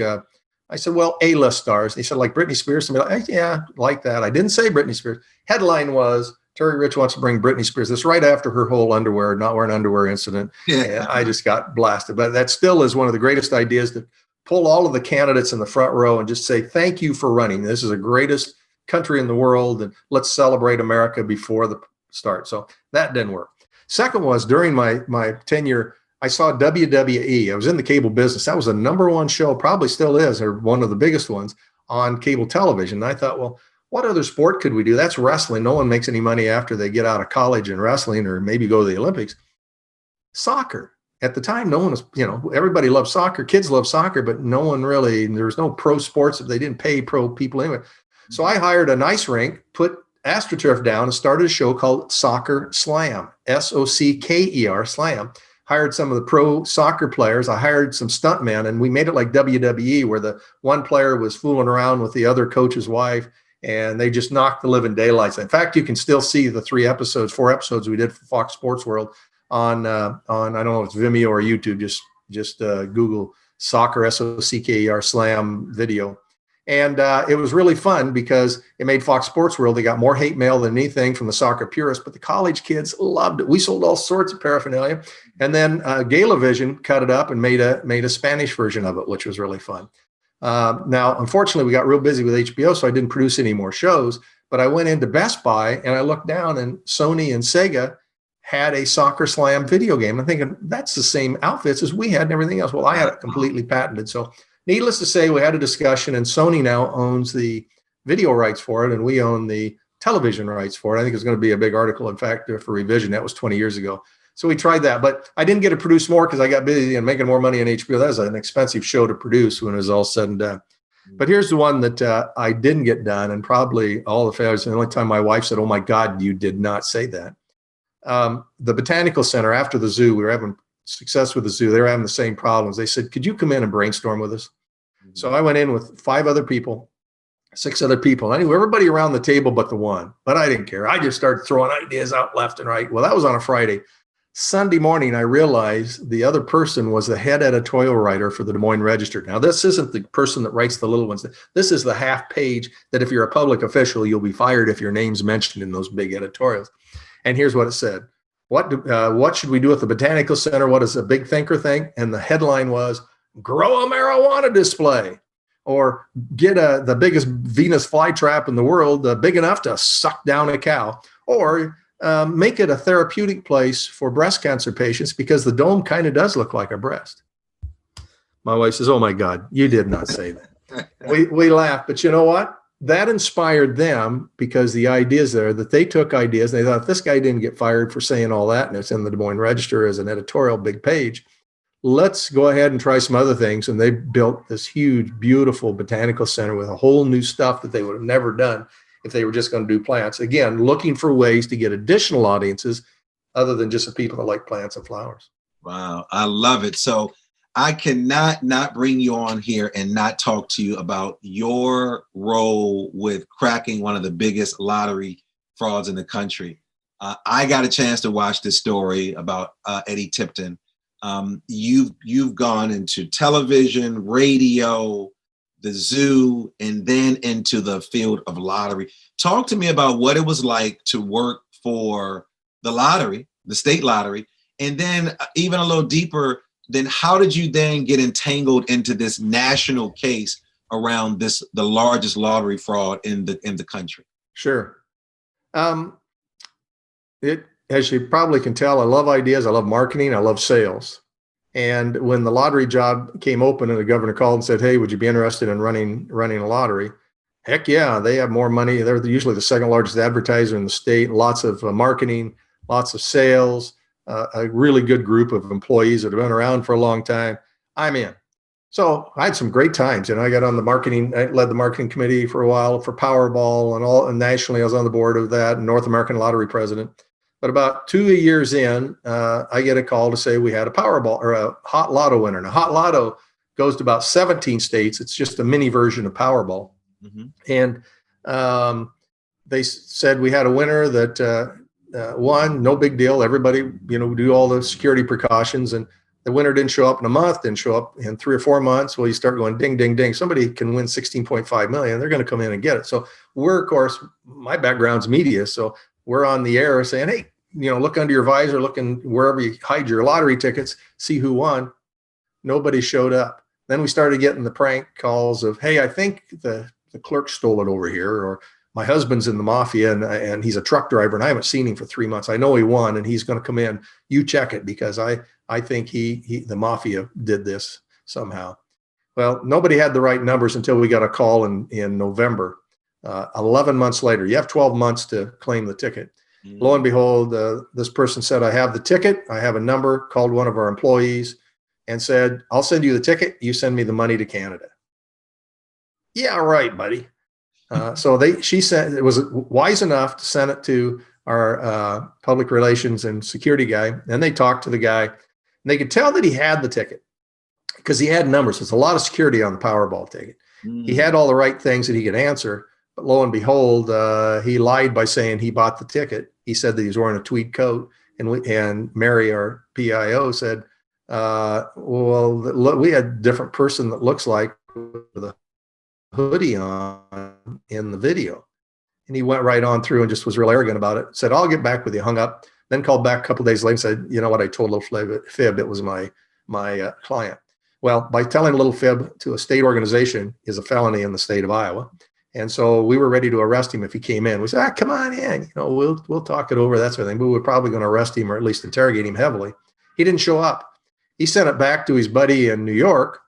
I said, well, A-list stars. He said, like Britney Spears. And like, yeah, like that. I didn't say Britney Spears. Headline was, Terry Rich wants to bring Britney Spears. This right after her whole not wearing underwear incident. Yeah. And I just got blasted. But that still is one of the greatest ideas, to pull all of the candidates in the front row and just say, thank you for running. This is the greatest country in the world. And let's celebrate America before the start. So that didn't work. Second was, during my tenure, I saw WWE. I was in the cable business. That was the #1 show, probably still is, or one of the biggest ones on cable television. And I thought, well, what other sport could we do? That's wrestling. No one makes any money after they get out of college in wrestling, or maybe go to the Olympics. Soccer. At the time, no one was, everybody loved soccer. Kids love soccer, but no one really, there was no pro sports if they didn't pay pro people anyway. So I hired an ice rink, put AstroTurf down, and started a show called Soccer Slam, Soccer Slam. Hired some of the pro soccer players. I hired some stuntmen, and we made it like WWE, where the one player was fooling around with the other coach's wife, and they just knocked the living daylights. In fact, you can still see the 4 episodes we did for Fox Sports World on I don't know if it's Vimeo or YouTube. Just Google Soccer Soccer Slam video. And it was really fun because it made Fox Sports World. They got more hate mail than anything from the soccer purists, but the college kids loved it. We sold all sorts of paraphernalia. And then Galavision cut it up and made a Spanish version of it, which was really fun. Now, unfortunately, we got real busy with HBO, so I didn't produce any more shows. But I went into Best Buy and I looked down, and Sony and Sega had a Soccer Slam video game. I'm thinking, that's the same outfits as we had and everything else. Well, I had it completely patented. So needless to say, we had a discussion, and Sony now owns the video rights for it, and we own the television rights for it. I think it's going to be a big article, in fact, for revision. That was 20 years ago. So we tried that, but I didn't get to produce more because I got busy and making more money on HBO. That was an expensive show to produce when it was all said and done. But here's the one that I didn't get done, and probably all the failures. The only time my wife said, "Oh my God, you did not say that." The Botanical Center, after the zoo, we were having success with the zoo. They were having the same problems. They said, "Could you come in and brainstorm with us?" So I went in with 5 other people, 6 other people. I knew everybody around the table but the one, but I didn't care. I just started throwing ideas out left and right. Well, that was on a Friday. Sunday morning, I realized the other person was the head editorial writer for the Des Moines Register. Now, this isn't the person that writes the little ones. This is the half page that if you're a public official, you'll be fired if your name's mentioned in those big editorials. And here's what it said. What should we do at the Botanical Center? What does a big thinker think? And the headline was, grow a marijuana display, or get the biggest Venus flytrap in the world, big enough to suck down a cow, or make it a therapeutic place for breast cancer patients because the dome kind of does look like a breast. My wife says, "Oh my God, you did not say that." we laughed, but you know what? That inspired them because the ideas there that they took ideas and they thought, if this guy didn't get fired for saying all that, and it's in the Des Moines Register as an editorial big page, let's go ahead and try some other things. And they built this huge, beautiful botanical center with a whole new stuff that they would have never done if they were just going to do plants. Again, looking for ways to get additional audiences other than just the people that like plants and flowers. Wow, I love it. So I cannot not bring you on here and not talk to you about your role with cracking one of the biggest lottery frauds in the country. I got a chance to watch this story about Eddie Tipton. You've gone into television, radio, the zoo, and then into the field of lottery. Talk to me about what it was like to work for the lottery, the state lottery, and then even a little deeper, then how did you then get entangled into this national case around the largest lottery fraud in the country? Sure. As you probably can tell, I love ideas. I love marketing. I love sales. And when the lottery job came open and the governor called and said, "Hey, would you be interested in running a lottery?" Heck yeah, they have more money. They're usually the second largest advertiser in the state. Lots of marketing, lots of sales, a really good group of employees that have been around for a long time. I'm in. So I had some great times. I got on the marketing. I led the marketing committee for a while for Powerball and nationally I was on the board of that, and North American Lottery president. But about 2 years in, I get a call to say we had a Powerball or a Hot Lotto winner. Now, Hot Lotto goes to about 17 states. It's just a mini version of Powerball. Mm-hmm. And they said we had a winner that won. No big deal. Everybody, do all the security precautions. And the winner didn't show up in a month, didn't show up in 3 or 4 months. Well, you start going ding, ding, ding. Somebody can win 16.5 million. They're going to come in and get it. So we're, of course, my background's media. So we're on the air saying, "Hey, look under your visor, looking wherever you hide your lottery tickets, see who won." Nobody showed up. Then we started getting the prank calls of, "Hey, I think the clerk stole it over here," or "My husband's in the mafia and he's a truck driver and I haven't seen him for 3 months. I know he won and he's going to come in. You check it because I think the mafia did this somehow." Well, nobody had the right numbers until we got a call in November. 11 months later, you have 12 months to claim the ticket. Mm-hmm. Lo and behold, this person said, "I have the ticket. I have a number," called one of our employees and said, "I'll send you the ticket. You send me the money to Canada." Yeah, right, buddy. She said it was wise enough to send it to our public relations and security guy. And they talked to the guy and they could tell that he had the ticket because he had numbers. There's a lot of security on the Powerball ticket. Mm. He had all the right things that he could answer. But lo and behold, he lied by saying he bought the ticket. He said that he was wearing a tweed coat. And Mary, our PIO, said, "Well, we had a different person that looks like the hoodie on in the video. And he went right on through and just was real arrogant about it. Said, I'll get back with you, hung up, then called back a couple of days later and said, you know what, I told a little fib. It was my client. Well, by telling a little fib to a state organization is a felony in the state of Iowa. And so we were ready to arrest him if he came in. We said, come on in, we'll talk it over, that sort of thing. But we were probably going to arrest him or at least interrogate him heavily. He didn't show up. He sent it back to his buddy in New York,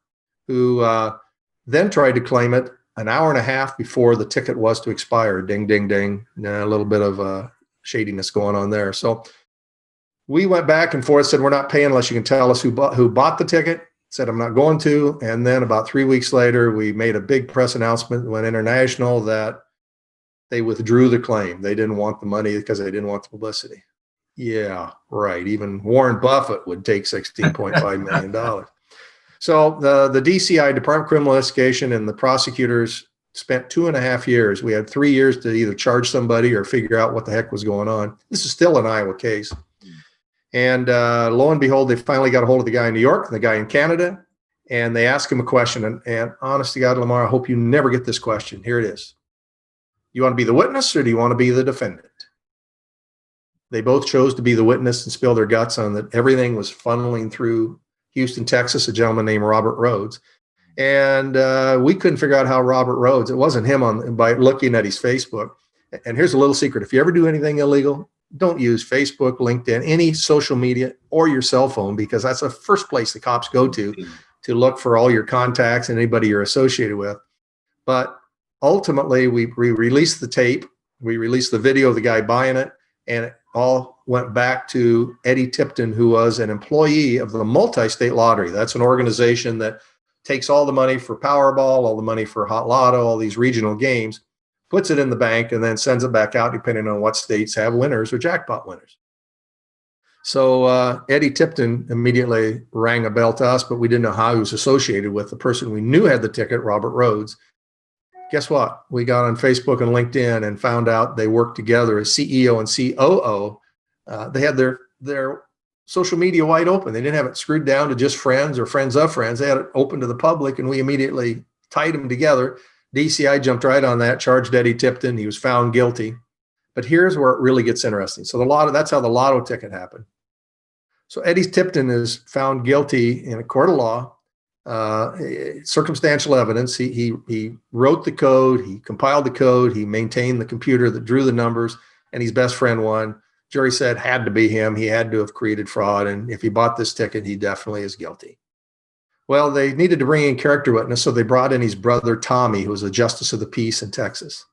who then tried to claim it an hour and a half before the ticket was to expire. Ding, ding, ding. A little bit of shadiness going on there. So we went back and forth, said, we're not paying unless you can tell us who bought the ticket. Said, I'm not going to. And then about 3 weeks later, we made a big press announcement, went international, that they withdrew the claim. They didn't want the money because they didn't want the publicity. Yeah, right. Even Warren Buffett would take $16.5 million. So the DCI, Department of Criminal Investigation, and the prosecutors spent 2.5 years. We had 3 years to either charge somebody or figure out what the heck was going on. This is still an Iowa case. And lo and behold, they finally got a hold of the guy in New York and the guy in Canada, and they asked him a question. And honest to God, Lamar, I hope you never get this question. Here it is. You want to be the witness or do you want to be the defendant? They both chose to be the witness and spill their guts on that everything was funneling through Houston, Texas, a gentleman named Robert Rhodes. And we couldn't figure out how Robert Rhodes, it wasn't him by looking at his Facebook. And here's a little secret. If you ever do anything illegal, don't use Facebook, LinkedIn, any social media or your cell phone, because that's the first place the cops go to look for all your contacts and anybody you're associated with. But ultimately, we released the tape. We released the video of the guy buying it, and it all went back to Eddie Tipton, who was an employee of the Multi-State Lottery. That's an organization that takes all the money for Powerball, all the money for Hot Lotto, all these regional games, puts it in the bank, and then sends it back out depending on what states have winners or jackpot winners. So Eddie Tipton immediately rang a bell to us, but we didn't know how he was associated with the person we knew had the ticket, Robert Rhodes. Guess what? We got on Facebook and LinkedIn and found out they worked together as CEO and COO. They had their social media wide open. They didn't have it screwed down to just friends or friends of friends. They had it open to the public, and we immediately tied them together. DCI jumped right on that, charged Eddie Tipton. He was found guilty. But here's where it really gets interesting. So that's how the lotto ticket happened. So Eddie Tipton is found guilty in a court of law, circumstantial evidence. He wrote the code, he compiled the code, he maintained the computer that drew the numbers, and his best friend won. Jury said had to be him. He had to have created fraud, and if he bought this ticket, he definitely is guilty. Well, they needed to bring in character witness, so they brought in his brother Tommy, who was a justice of the peace in Texas.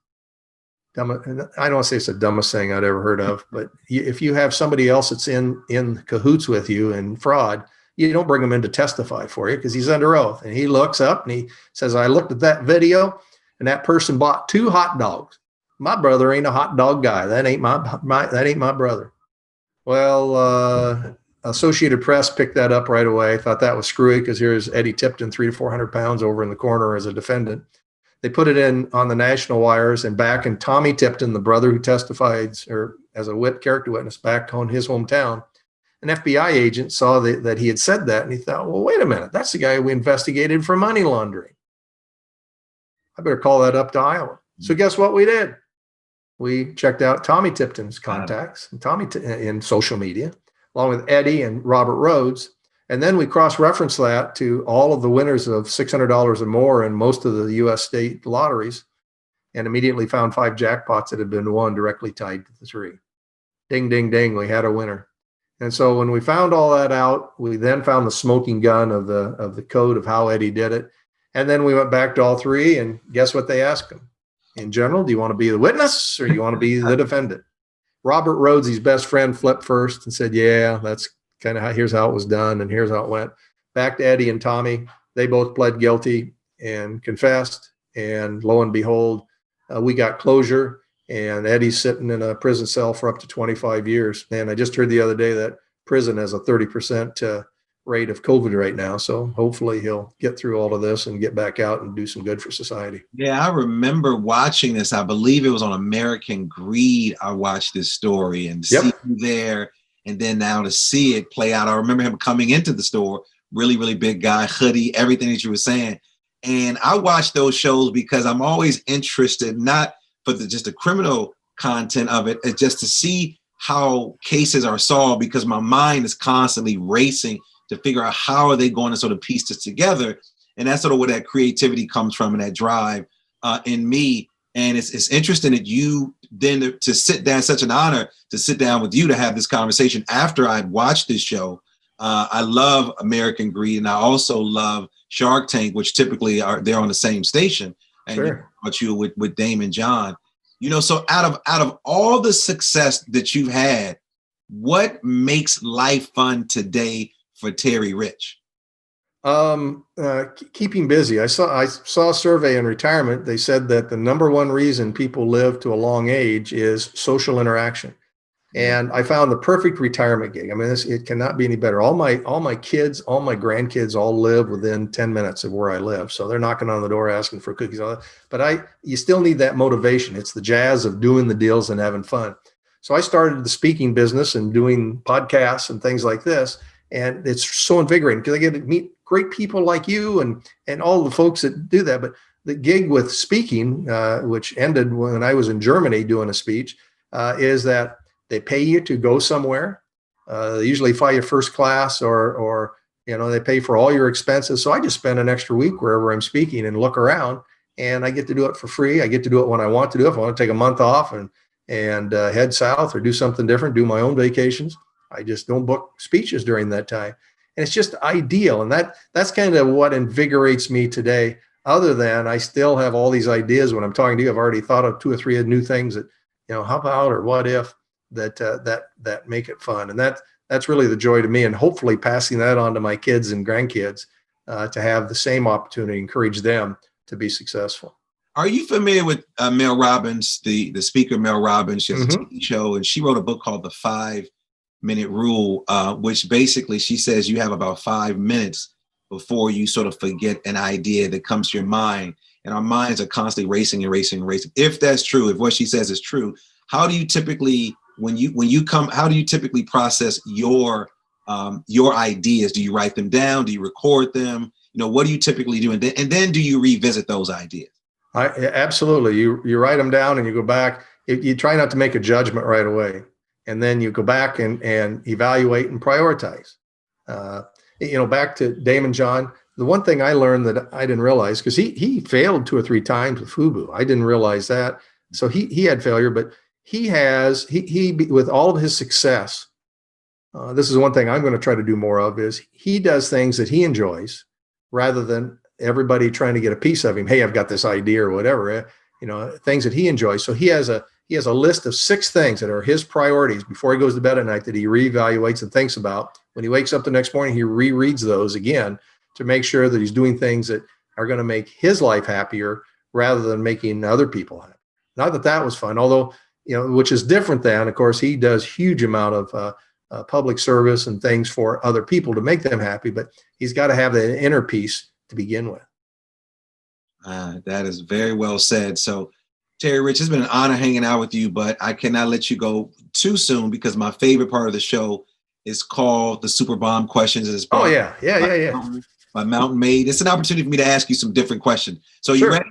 I don't want to say it's the dumbest thing I'd ever heard of, but if you have somebody else that's in cahoots with you in fraud, you don't bring him in to testify for you because he's under oath. And he looks up and he says, I looked at that video and that person bought 2 hot dogs. My brother ain't a hot dog guy. That ain't my brother. Well, Associated Press picked that up right away. Thought that was screwy because here's Eddie Tipton, 300 to 400 pounds over in the corner as a defendant. They put it in on the national wires and back, and Tommy Tipton, the brother who testified or as a character witness back on his hometown, an FBI agent saw that he had said that, and he thought, well, wait a minute, that's the guy we investigated for money laundering. I better call that up to Iowa. So guess what we did? We checked out Tommy Tipton's contacts and in social media, along with Eddie and Robert Rhodes. And then we cross-referenced that to all of the winners of $600 or more in most of the U.S. state lotteries, and immediately found 5 jackpots that had been won directly tied to the 3. Ding, ding, ding, we had a winner. And so when we found all that out, we then found the smoking gun of the code of how Eddie did it. And then we went back to all 3, and guess what they asked him? In general, do you want to be the witness or do you want to be the defendant? Robert Rhodes, his best friend, flipped first and said, yeah, that's kind of here's how it was done and here's how it went. Back to Eddie and Tommy. They both pled guilty and confessed. And lo and behold, we got closure, and Eddie's sitting in a prison cell for up to 25 years. Man, I just heard the other day that prison has a 30% rate of COVID right now. So hopefully he'll get through all of this and get back out and do some good for society. Yeah, I remember watching this. I believe it was on American Greed. I watched this story and see him there. And then now to see it play out, I remember him coming into the store, really, really big guy, hoodie, everything that you were saying. And I watch those shows because I'm always interested, not for just the criminal content of it, it's just to see how cases are solved, because my mind is constantly racing to figure out how are they going to sort of piece this together. And that's sort of where that creativity comes from and that drive in me. And it's interesting that you then to sit down, such an honor to sit down with you to have this conversation after I'd watched this show. I love American Greed, and I also love Shark Tank, which typically they're on the same station. And Sure. you with Dame and John, so out of all the success that you've had, what makes life fun today for Terry Rich? Keeping busy. I saw a survey in retirement. They said that the number one reason people live to a long age is social interaction. And I found the perfect retirement gig. I mean, it cannot be any better. All my kids, all my grandkids all live within 10 minutes of where I live. So they're knocking on the door asking for cookies. But you still need that motivation. It's the jazz of doing the deals and having fun. So I started the speaking business and doing podcasts and things like this. And it's so invigorating because I get to meet great people like you and all the folks that do that. But the gig with speaking, which ended when I was in Germany doing a speech, is that they pay you to go somewhere. They usually fly you first class or they pay for all your expenses. So I just spend an extra week wherever I'm speaking and look around, and I get to do it for free. I get to do it when I want to do it. If I want to take a month off and head south or do something different, do my own vacations, I just don't book speeches during that time. And it's just ideal. And that's kind of what invigorates me today, other than I still have all these ideas when I'm talking to you. I've already thought of 2 or 3 new things that, how about or what if that make it fun. And that's really the joy to me, and hopefully passing that on to my kids and grandkids to have the same opportunity, encourage them to be successful. Are you familiar with Mel Robbins, the speaker Mel Robbins? She has a TV show, and she wrote a book called The 5-Minute Rule, which basically she says you have about 5 minutes before you sort of forget an idea that comes to your mind. And our minds are constantly racing and racing and racing. If that's true, if what she says is true, how do you typically, how do you typically process your ideas? Do you write them down? Do you record them? What do you typically do? And then do you revisit those ideas? Absolutely. You write them down and you go back. You try not to make a judgment right away. And then you go back and evaluate and prioritize. Back to Damon John, the one thing I learned that I didn't realize, because he failed 2 or 3 times with FUBU. I didn't realize that. So he had failure, but he with all of his success, this is one thing I'm going to try to do more of, is he does things that he enjoys rather than everybody trying to get a piece of him. Hey, I've got this idea or whatever, things that he enjoys. So he has a list of 6 things that are his priorities before he goes to bed at night that he reevaluates and thinks about. When he wakes up the next morning, he rereads those again to make sure that he's doing things that are going to make his life happier rather than making other people happy. Not that was fun, although, which is different than, of course, he does huge amount of public service and things for other people to make them happy, but he's got to have the inner peace to begin with. That is very well said. So, Terry Rich, it's been an honor hanging out with you, but I cannot let you go too soon because my favorite part of the show is called the Super Bomb Questions. Oh, yeah. By Mountain Made. It's an opportunity for me to ask you some different questions. So Sure. You ready?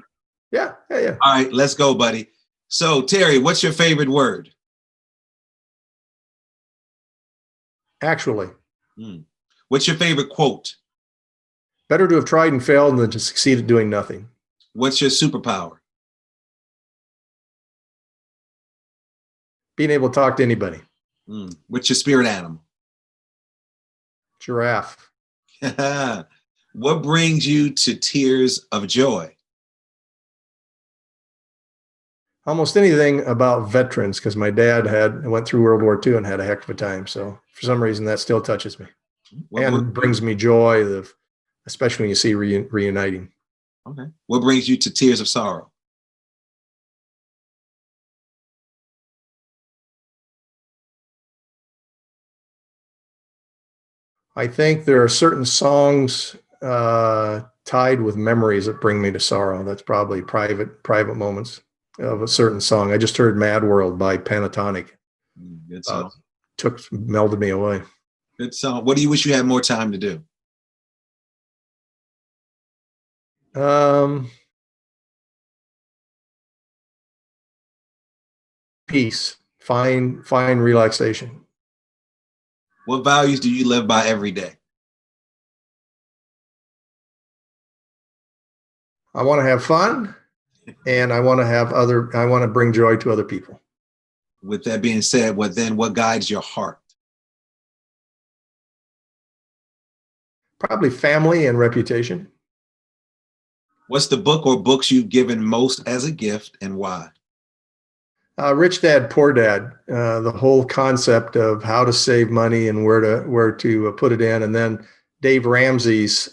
Yeah. All right, let's go, buddy. So, Terry, what's your favorite word? Actually. What's your favorite quote? Better to have tried and failed than to succeed at doing nothing. What's your superpower? Being able to talk to anybody. What's your spirit animal? Giraffe. What brings you to tears of joy? Almost anything about veterans, because my dad went through World War II and had a heck of a time. So for some reason, that still touches me and brings me joy, especially when you see reuniting. Okay. What brings you to tears of sorrow? I think there are certain songs tied with memories that bring me to sorrow. That's probably private moments of a certain song. I just heard Mad World by Pentatonic. Good song. Melded me away. Good song. What do you wish you had more time to do? Peace, find relaxation. What values do you live by every day? I want to have fun, and I want to bring joy to other people. With that being said, what guides your heart? Probably family and reputation. What's the book or books you've given most as a gift, and why? Rich Dad, Poor Dad, the whole concept of how to save money and where to put it in. And then Dave Ramsey's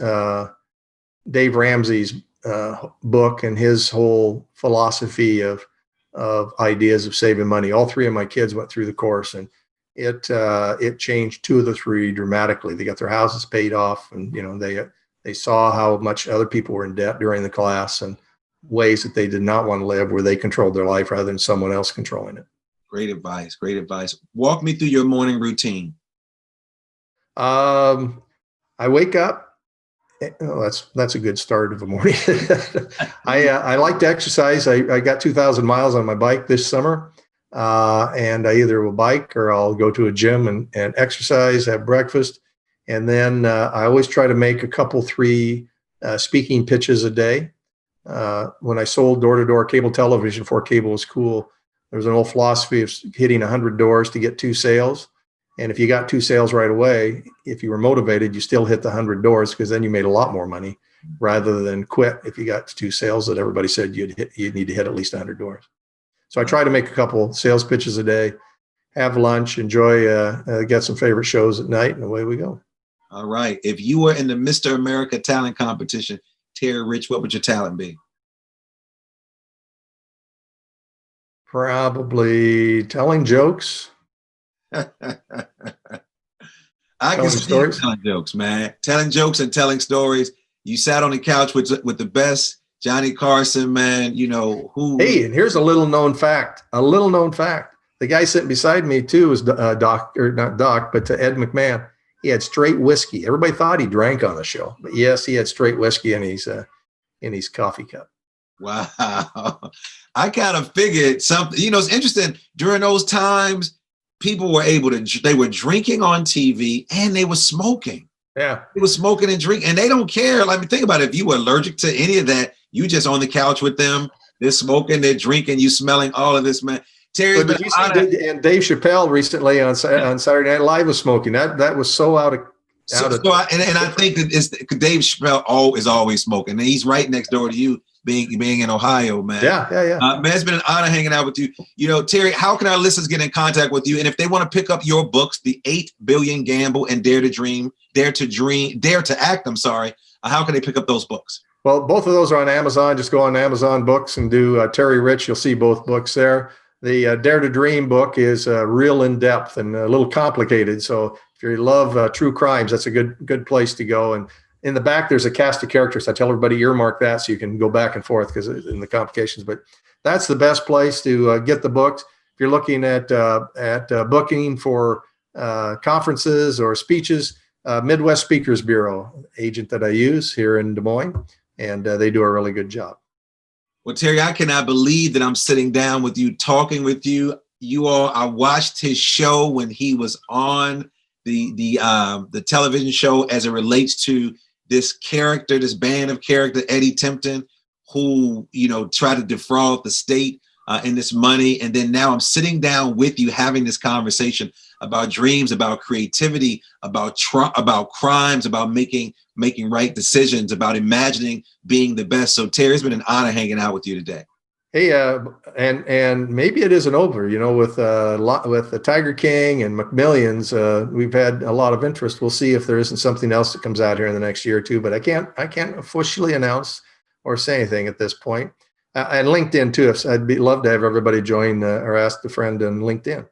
book and his whole philosophy of ideas of saving money. All three of my kids went through the course, and it changed two of the three dramatically. They got their houses paid off, and they saw how much other people were in debt during the class, and ways that they did not want to live where they controlled their life rather than someone else controlling it. Great advice. Great advice. Walk me through your morning routine. I wake up. Oh, that's a good start of the morning. I like to exercise. I got 2,000 miles on my bike this summer, and I either will bike or I'll go to a gym and exercise, have breakfast, and then I always try to make a couple, 3 speaking pitches a day. When I sold door-to-door cable television before cable was cool, there was an old philosophy of hitting 100 doors to get 2 sales. And if you got 2 sales right away, if you were motivated, you still hit the 100 doors, because then you made a lot more money rather than quit if you got 2 sales that everybody said you'd need to hit at least 100 doors. So I try to make a couple sales pitches a day, have lunch, enjoy, get some favorite shows at night, and away we go. All right. If you were in the Mr. America talent competition, Terry Rich, what would your talent be? Probably telling jokes. I can see you telling jokes, man. Telling jokes and telling stories. You sat on the couch with the best, Johnny Carson, man. Who? Hey, and here's a little known fact. The guy sitting beside me too was not Doc, but Ed McMahon. He had straight whiskey. Everybody thought he drank on the show, but yes, he had straight whiskey in his coffee cup. Wow. I kind of figured something. It's interesting. During those times, people were they were drinking on TV and they were smoking. Yeah. They were smoking and drinking, and they don't care. Think about it. If you were allergic to any of that, you just on the couch with them. They're smoking, they're drinking, you smelling all of this, man. Terry's been and Dave Chappelle recently on Saturday Night Live was smoking. That was so out of. I think that it's Dave Chappelle is always smoking, and he's right next door to you, being in Ohio, man. Yeah. Man, it's been an honor hanging out with you. Terry, how can our listeners get in contact with you? And if they want to pick up your books, The 8 Billion Gamble and Dare to Act, how can they pick up those books? Well, both of those are on Amazon. Just go on Amazon Books and do Terry Rich. You'll see both books there. The Dare to Dream book is real in depth and a little complicated. So if you love true crimes, that's a good place to go. And in the back, there's a cast of characters. I tell everybody earmark that so you can go back and forth because in the complications. But that's the best place to get the books. If you're looking at booking for conferences or speeches, Midwest Speakers Bureau, agent that I use here in Des Moines, and they do a really good job. Well, Terry, I cannot believe that I'm sitting down with you, talking with you. I watched his show when he was on the television show as it relates to this character, this band of character, Eddie Timpton, who, tried to defraud the state in this money. And then now I'm sitting down with you having this conversation about dreams, about creativity, about crimes, about making right decisions, about imagining being the best. So Terry, it's been an honor hanging out with you today. Hey, and maybe it isn't over, with the Tiger King and McMillions, we've had a lot of interest. We'll see if there isn't something else that comes out here in the next year or two, but I can't officially announce or say anything at this point. And LinkedIn too. I'd love to have everybody join or ask a friend on LinkedIn.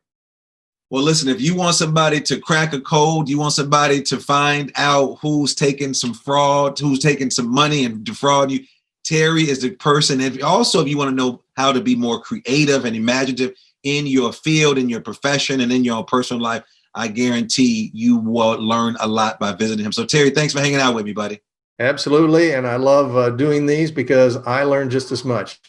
Well, listen, if you want somebody to crack a code, you want somebody to find out who's taking some fraud, who's taking some money and defraud you, Terry is the person. And also, if you want to know how to be more creative and imaginative in your field, in your profession, and in your personal life, I guarantee you will learn a lot by visiting him. So, Terry, thanks for hanging out with me, buddy. Absolutely. And I love doing these because I learn just as much.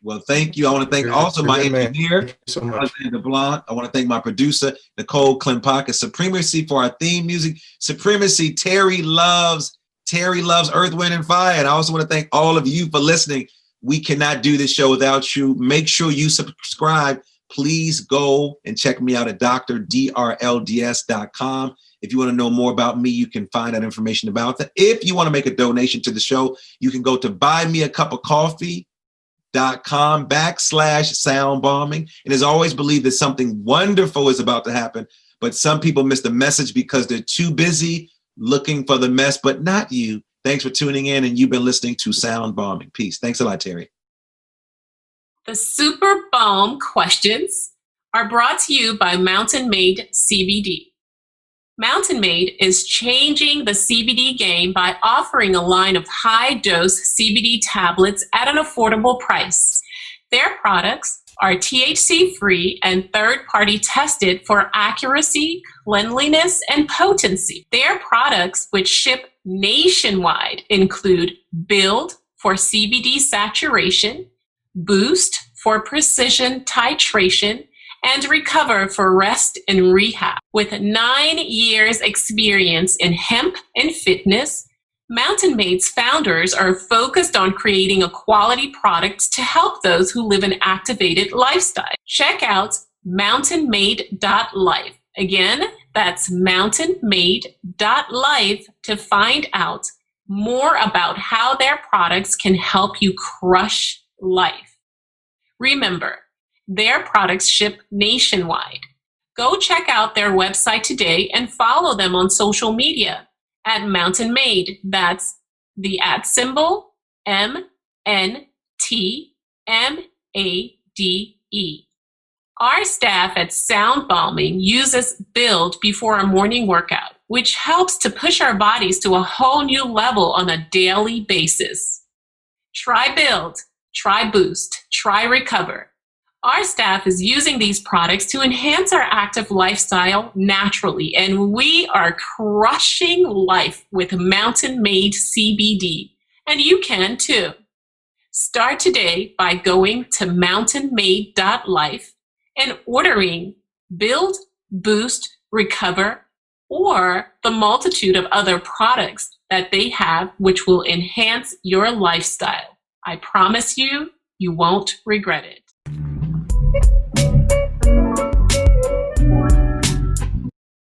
Well, thank you. I want to thank You're also my a good man. engineer, Thank you so much. Alexander Blanc. I want to thank my producer, Nicole Klimpaka. Supremacy for our theme music. Supremacy, Terry loves Earth, Wind, and Fire. And I also want to thank all of you for listening. We cannot do this show without you. Make sure you subscribe. Please go and check me out at drdrlds.com. If you want to know more about me, you can find that information about that. If you want to make a donation to the show, you can go to buymeacupofcoffee.com/SoundBalming. And as always, believe that something wonderful is about to happen, but some people miss the message because they're too busy looking for the mess, but not you. Thanks for tuning in, and you've been listening to SoundBalming. Peace. Thanks a lot, Terry. The Super Balm questions are brought to you by Mountain Made CBD. Mountain Made is changing the CBD game by offering a line of high-dose CBD tablets at an affordable price. Their products are THC-free and third-party tested for accuracy, cleanliness, and potency. Their products, which ship nationwide, include Build for CBD saturation, Boost for precision titration, and Recover for rest and rehab. With 9 years experience in hemp and fitness, Mountain Made's founders are focused on creating a quality product to help those who live an activated lifestyle. Check out mountainmade.life. Again, that's mountainmade.life to find out more about how their products can help you crush life. Remember, their products ship nationwide. Go check out their website today and follow them on social media at Mountain Made. That's the @ MNTMADE. Our staff at SoundBalming uses Build before a morning workout, which helps to push our bodies to a whole new level on a daily basis. Try Build, try Boost, try Recover. Our staff is using these products to enhance our active lifestyle naturally, and we are crushing life with Mountain Made CBD, and you can too. Start today by going to mountainmade.life and ordering Build, Boost, Recover, or the multitude of other products that they have which will enhance your lifestyle. I promise you, you won't regret it.